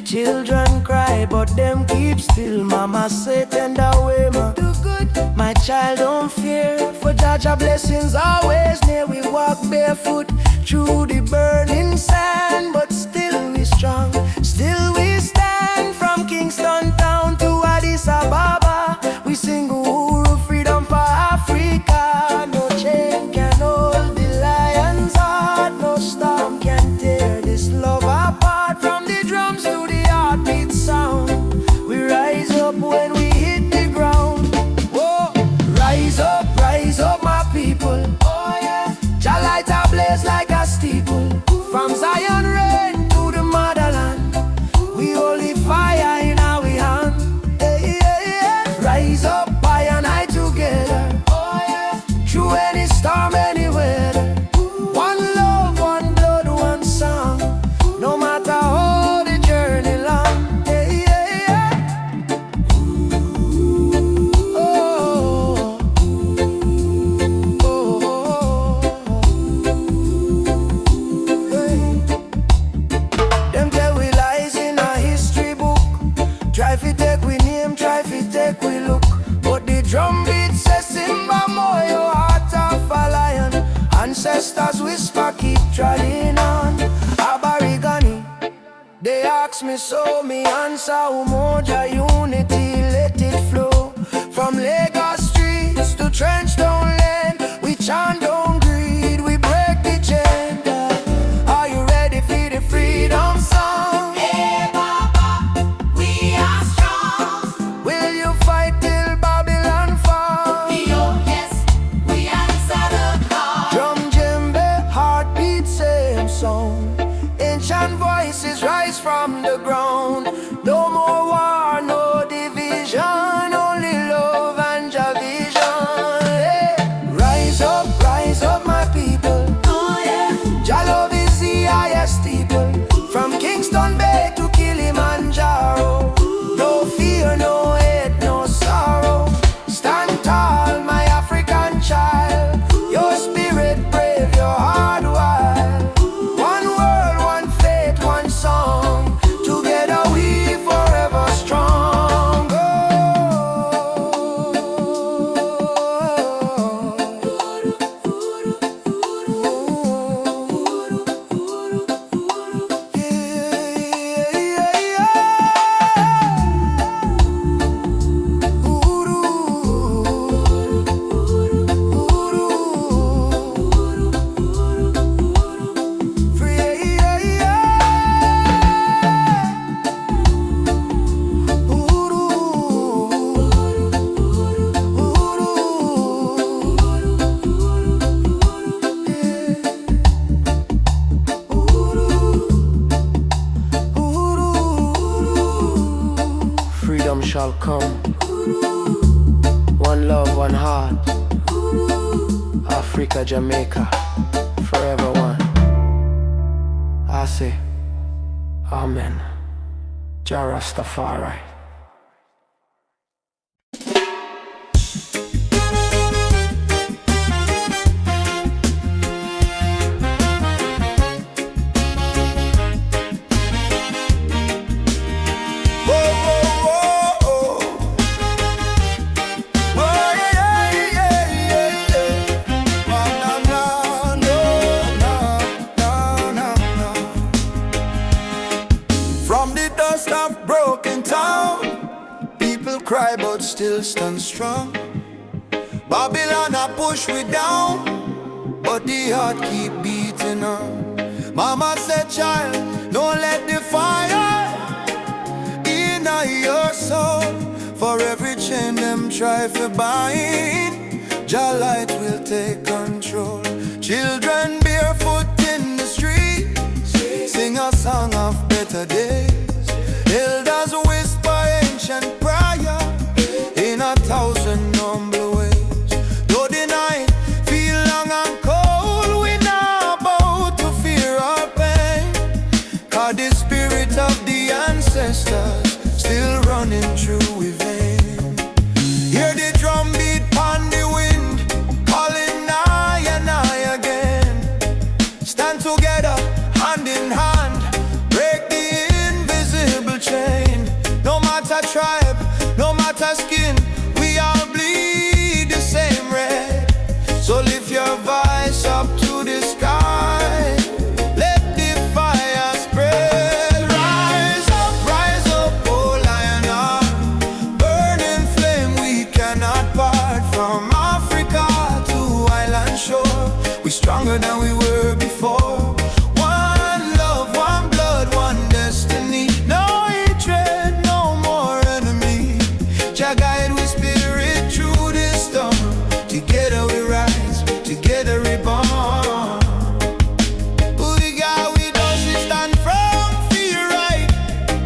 Children cry but them keep still. Mama say tender way ma do good. My child don't fear, for Jah blessings always near. We walk barefoot through the burning sand, but still we strong, still we stand. From Kingston town to Addis Ababa, we sing Uhuru, freedom for Africa. No chain can hold the lion's heart, no storm can tear this love apart. From the drums to the heartbeat sound, we rise up when we hit the ground. Whoa, rise up my people. Oh yeah, Jah light a blaze like a steeple. From Zion rain to the motherland, we holy fire in our hand. Hey, yeah, yeah. Rise up, I and I together. Oh yeah, through any storm, any weather. One love, one blood, one song. No matter how the journey long. Hey, yeah, yeah. Oh, hey. Them tell we lies in a history book. Try fi take we name, try fi take we look. But the drum beat says Simba Moyo, heart of a lion. Ancestors whisper, keep trotting on. Aborigine, they ask me so, me answer Umoja unity, let it flow. From Lagos streets to Trench Town Lane, we chant don't greed, we break the chain. Are you ready for the freedom song? Hey Baba, we are strong. Will you fight till Babylon fall? Oh yes, we answer the call. Drum, djembe, heartbeat, same song. Ancient voices rise from the ground. No more war, no division, only love and Jah vision. Hey, rise up my people. Oh yeah, Jah love is the highest steeple. From Kingston Bay to Kilimanjaro, no fear, no hate, no sorrow. Stand tall, my African child. Your spirit brave, your heart wild. One world, one faith, one song. Together we forever strong. Freedom shall come. One love, one heart. Africa, Jamaica, forever one. I say, Amen. Jah Rastafari. dust of broken town. People cry but still stand strong. Babylon a push we down, but the heart keep beating on. Mama said, child, don't let the fire in your soul. For every chain them try to bind, Jah light will take control. Children barefoot in the streets sing a song of better days. Elders whisper ancient prayer in 1,000 humble ways. Though the night feel long and cold, we not about to fear or pain, 'cause the spirit of the ancestors still running through we vein. Hear the drum beat on the wind, calling nigh and nigh again. Stand together, hand in hand, break the invisible chain. No matter tribe, no matter skin, we all bleed the same red. So lift your voice up to the sky, let the fire spread. Rise up, oh lion heart, burning flame we cannot part. From Africa to island shore, we stronger than we were before. One love, one blood, one destiny. No hatred, no more enemy. Jah guide we spirit through this storm. Together we rise, together we born. We got with us, we stand firm, feel right.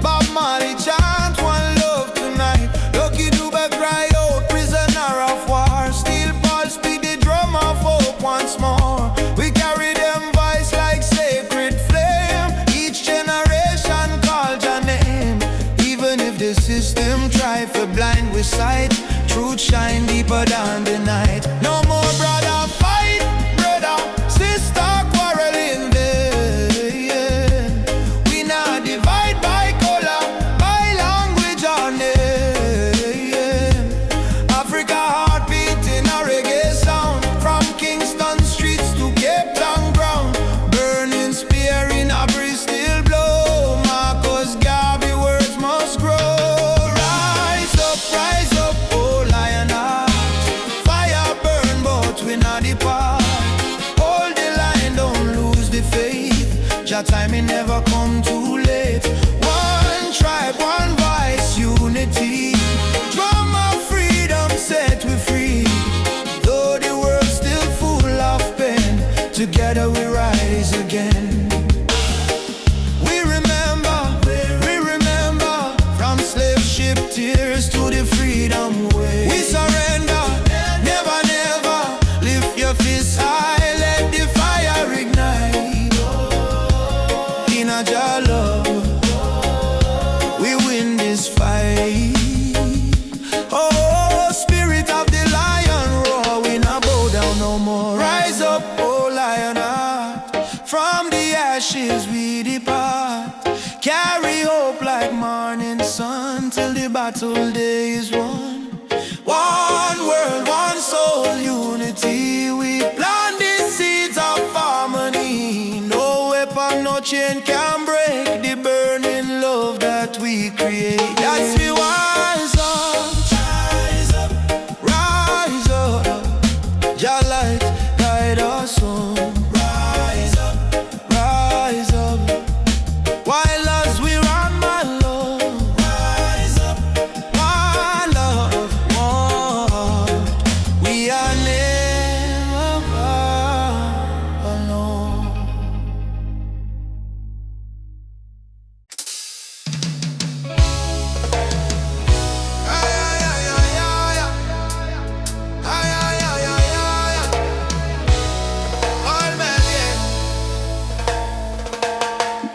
Bob Marley chant one love tonight. Lucky Dube cry out, prisoner of war. Steel Paul speak the drum of hope once more. We carry them voice like sacred flame. Each generation call your name. Even if the system try to blind we sight, truth shine deeper than the night. No more brother fight, brother, sister quarreling there. We not divide by color, by language or name. Africa heartbeat in a reggae sound, from Kingston streets to Cape Town ground. Burning spear in a breeze still blow. Marcus Garvey words must grow. Rise up, oh lion heart. Fire burn but we not depart. Hold the line, don't lose the faith. Jah time it never come too late. One tribe, one voice, unity. Drum of freedom set we free. Though the world still full of pain, together we rise again. We remember, from slave ship tears to the freedom way. We surrender, never, never. Lift your fists high, let the fire ignite. In a Jah love, we win this fight. Oh, spirit of the lion roar, we not bow down no more. Rise up, oh lion heart, from the ashes we depart. Carry hope like morning sun till the battle day is won. One world, one soul, unity. We plant the seeds of harmony. No weapon, no chain can break the burning love that we create. That's we rise up, rise up. Jah light guide us home. Rise up. While as we run my love, rise up, one love, one. We are never alone.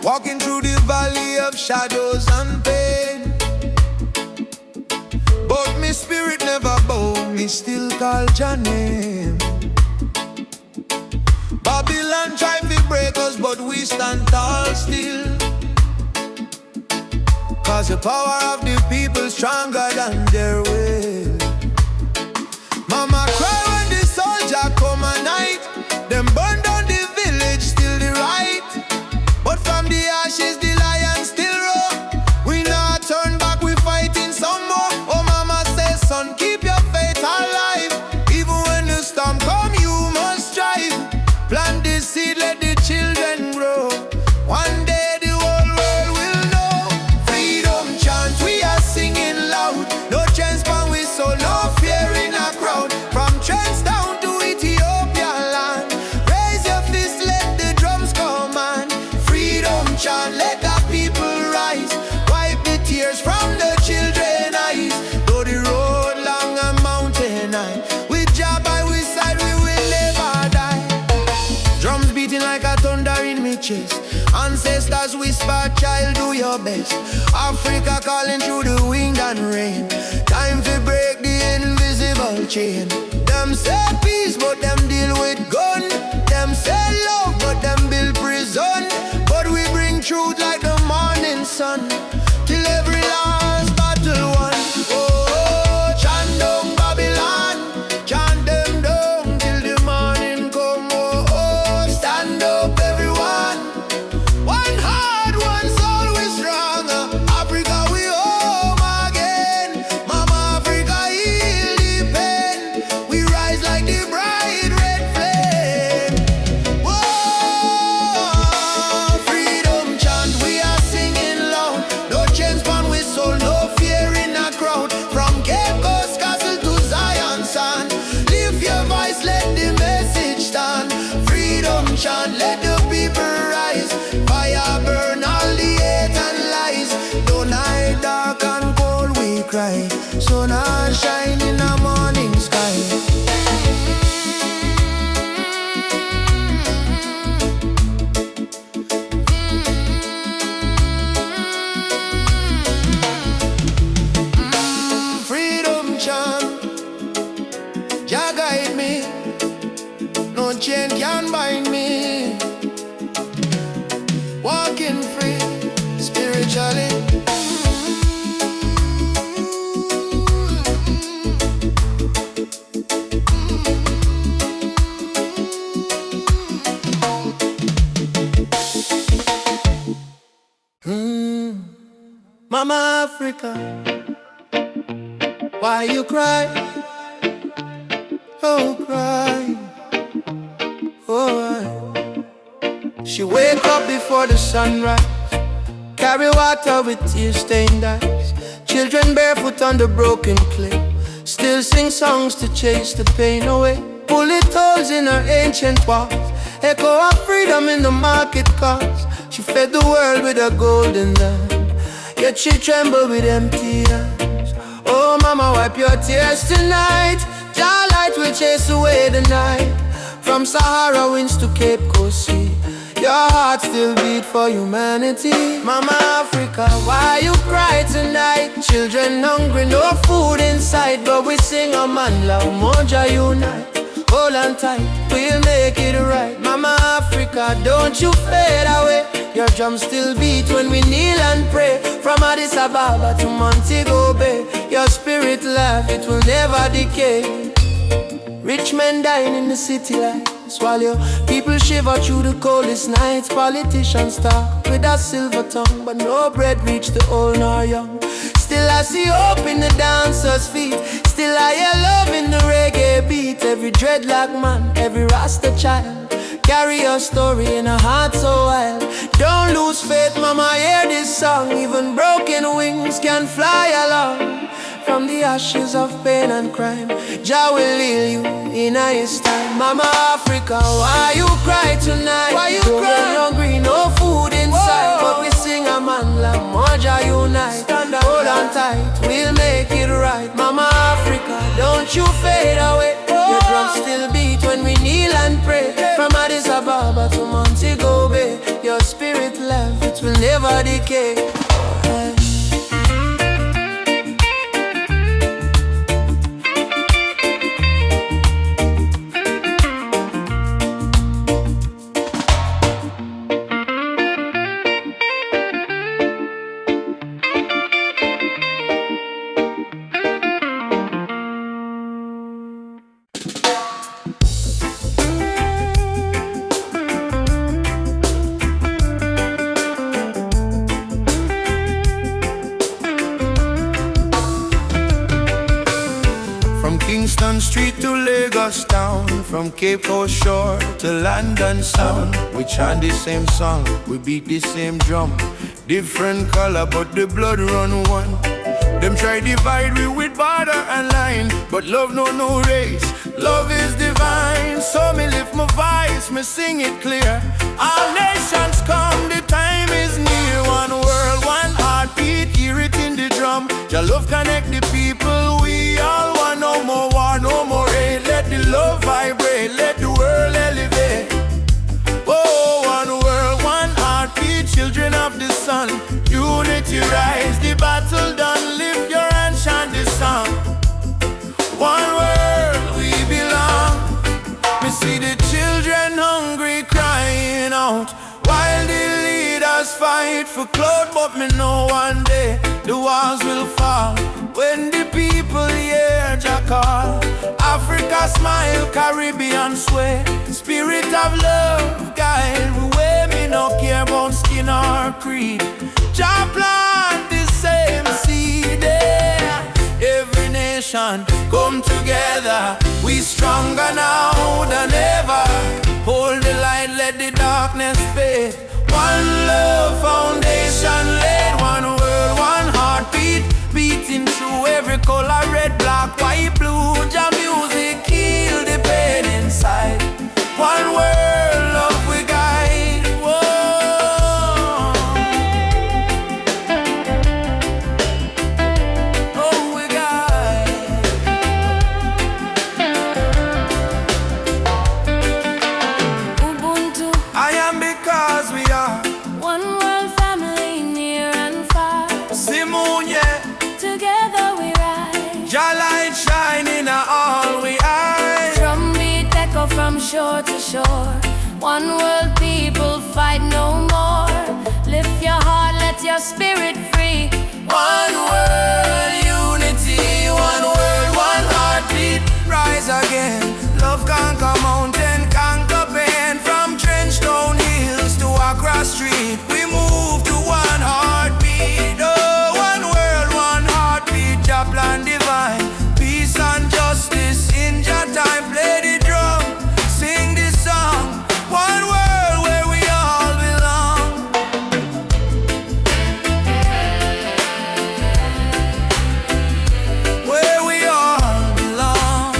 Walking through the valley of shadows and pain, but my spirit never bow, me still call your name. Babylon try to break us, but we stand tall still, 'cause the power of the people stronger than their will. Mama cry when the soldier come at night, them burn down the village, still the right. But from the ashes the lion still roar. We best. Africa calling through the wind and rain. Time to break the invisible chain. Them say peace, but them deal with gun. Them say love, but them build prison. But we bring truth like the morning sun, till every last battle won. Oh, chant down Babylon, chant them down till the morning come. Oh, oh, stand up everyone. One heart, one soul, we strong. Africa, we home again. Mama Africa, heal the pain. We rise like the bright red flame. Whoa, freedom chant, we are singing loud. No chains on we soul, no fear in a crowd. From Cape Coast Castle to Zion sand, lift your voice, let the message stand. Freedom chant, let the people rise. Fire burn all the hate and lies. Though night dark and cold we cry, sun and shine in the morning sky. Freedom chant, Jah guide me. No chain can bind me. Walking free, spiritually. Mama Africa, why you cry? Oh, cry. Oh, why? She wake up before the sunrise, carry water with tear-stained eyes. Children barefoot on the broken clay, still sing songs to chase the pain away. Bullet holes in her ancient walls, echo of freedom in the market cars. She fed the world with a golden land, yet she trembled with empty hands. Oh mama, wipe your tears tonight. Jah light will chase away the night. From Sahara winds to Cape Coast Sea, your heart still beat for humanity. Mama Africa, why you cry tonight? Children hungry, no food inside, but we sing a man love, Moja unite. Hold on tight, we'll make it right. Mama Africa, don't you fade away. Your drums still beat when we kneel and pray. From Addis Ababa to Montego Bay, your spirit laugh, it will never decay. Rich men dying in the city lights, while your people shiver through the coldest nights. Politicians talk with a silver tongue, but no bread reach the old nor young. Still I see hope in the dancers' feet, still I hear love in the reggae beat. Every dreadlock man, every Rasta child, carry your story in a heart so wild. Don't lose faith, mama, hear this song. Even broken wings can fly along. From the ashes of pain and crime, Jah will heal you in His time. Mama Africa, why you cry tonight? Why you cry? Hungry, no food inside. Whoa. But we sing a man like Moja unite. Hold on tight, we'll make it right. Mama Africa, don't you fade away. Whoa. Your drums still beat when we kneel and pray. From Addis Ababa to Montego Bay, your spirit left, it will never decay. Kingston Street to Lagos town, from Cape Coast shore to London sound. We chant the same song, we beat the same drum. Different color but the blood run one. Them try divide we with border and line, but love no race, love is divine. So me lift my voice, me sing it clear. All nations come, the time is near. One world, one heartbeat, hear it in the drum. Your love connect the people, we all want. No more war, no more hate. Let the love vibrate, let the world elevate. Oh, one world, one heartbeat, children of the sun. Unity for cloud, but me know one day the walls will fall when the people hear Jah call. Africa smile, Caribbean sway, spirit of love guide the way. Me no care about skin or creed. Jah plant the same seed there. Every nation come together, we stronger now than ever. Hold the light, let the darkness fade. One love foundation laid, one world, one heartbeat, beating through every color, red, black, white, blue. Jah music heal the pain inside. One world, love we guide. Whoa. Oh, we guide. Ubuntu, I am because we are one world family near and far. Simunye. Together we rise. Jah light shining on all we eyes. Drumbeat echo from shore to shore. One world, people fight no more. Lift your heart, let your spirit free. One world unity, one world, one heartbeat. Rise again, love conquer mountain, conquer pain. From Trenchtown hills to Accra street, we move to one heartbeat. Oh, one world, one heartbeat. Jah plan divine, peace and justice in Jah time. Play the drum, sing this song. One world where we all belong. Where we all belong.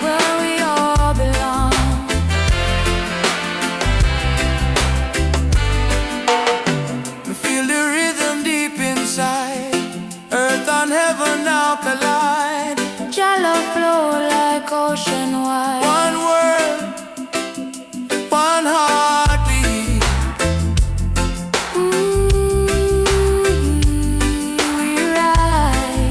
Where we all belong. We feel the rhythm deep inside. Earth and heaven now collide. Jah love flow like ocean wide. One world, one heartbeat. We ride.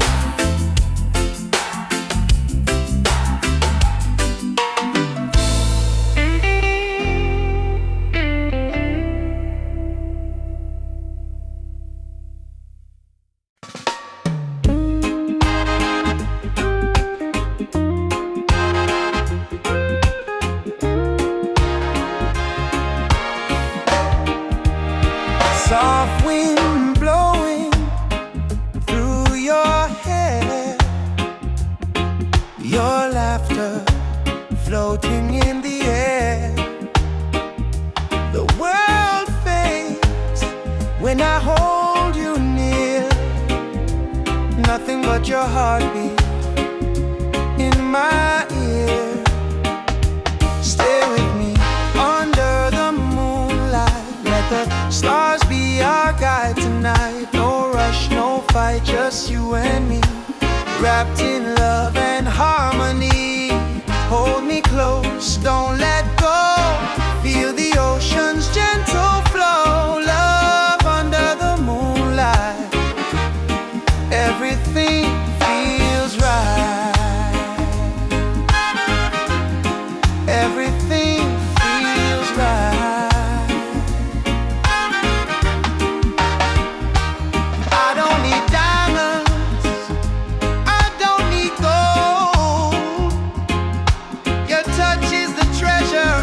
Soft wind blowing through your hair, your laughter floating in the air. The world fades when I hold you near. Nothing but your heartbeat in my ear. Stay with me under the moonlight. Let the stars be our guide tonight. No rush, no fight, just you and me, wrapped in love and harmony. Hold me close, don't let go. Feel the ocean's gentle flow. Love under the moonlight. Everything feels right. Everything feels right. I don't need diamonds, I don't need gold. Your touch is the treasure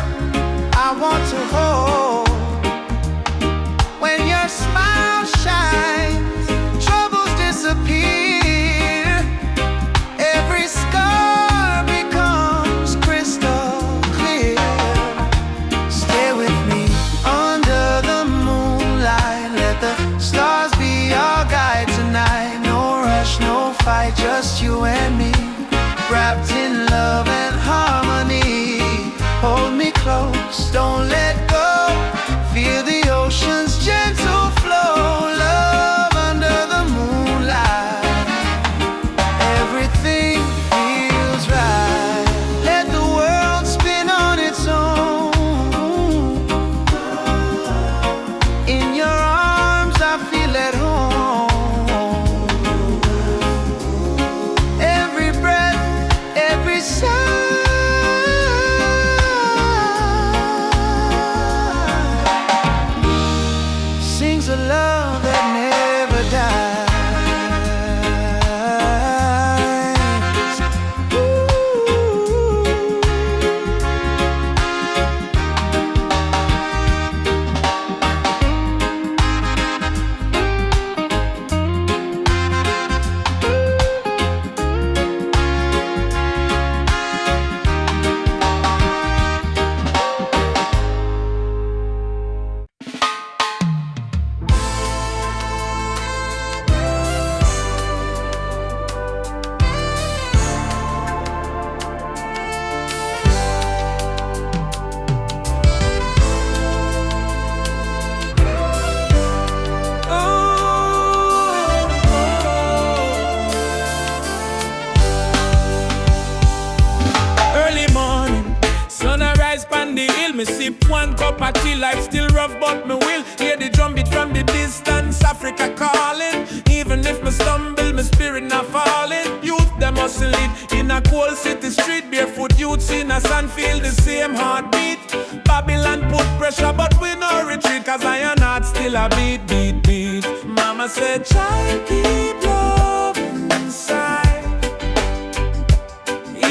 me sip one cup of tea. Life still rough but me will hear the drum beat from the distance. Africa calling. Even if me stumble, my spirit not falling. Youth them hustle it in a cold city street. Barefoot youths in a sand feel the same heartbeat. Babylon put pressure but we no retreat, cause iron heart still a beat, beat, beat. Mama said, child, keep love inside.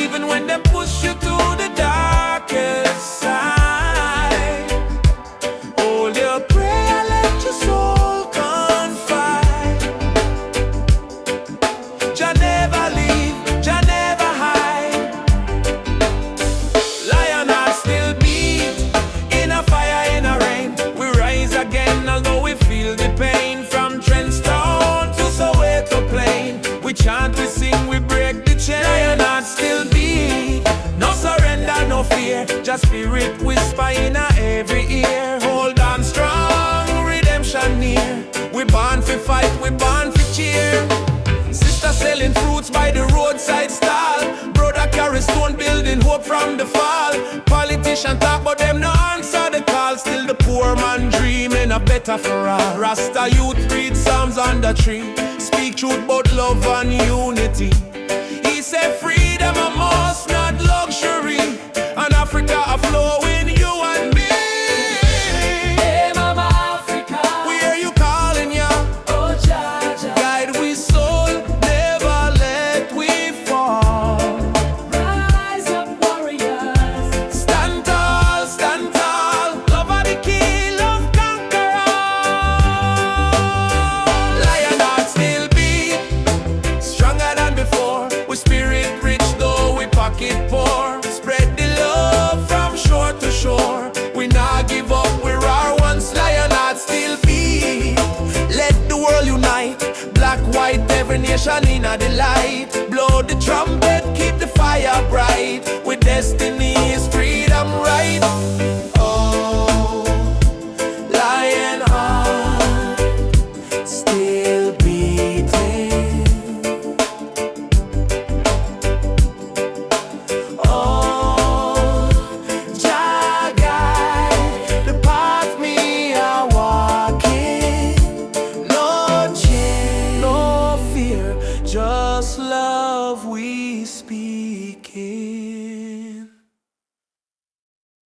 Even when they push you to the darkest side, hold your prayer, let your soul confide. Jah never leave, Jah never hide. Lion heart still beat, in a fire, in a rain. We rise again, although we feel the pain. From Trenchtown to Soweto Plain, we chant, we sing, we break the chain. Lion heart still beat, no surrender, no fear. Just spirit whisper in a every ear. Hold on strong, redemption near. We born for fight, we born for cheer. Sister selling fruits by the roadside stall. Brother carry stone building hope from the fall. Politician talk but them no answer the call. Still the poor man dreaming a better for all. Rasta youth read psalms on the tree. Speak truth about love and unity. He said freedom a must, not luxury. And Africa a flow in you and me. Hey Mama Africa, We hear you calling, ya. oh Jaja, Guide we soul, never let we fall. rise up warriors. Stand tall, love are the key, love conquer all. Lion heart still beat, stronger than before. We spirit rich though we pocket poor. Spread the love from shore to shore. We not give up, we're our once. Lion heart still beat. Let the world unite, black, white, every nation in the light. Blow the trumpet, keep the fire bright.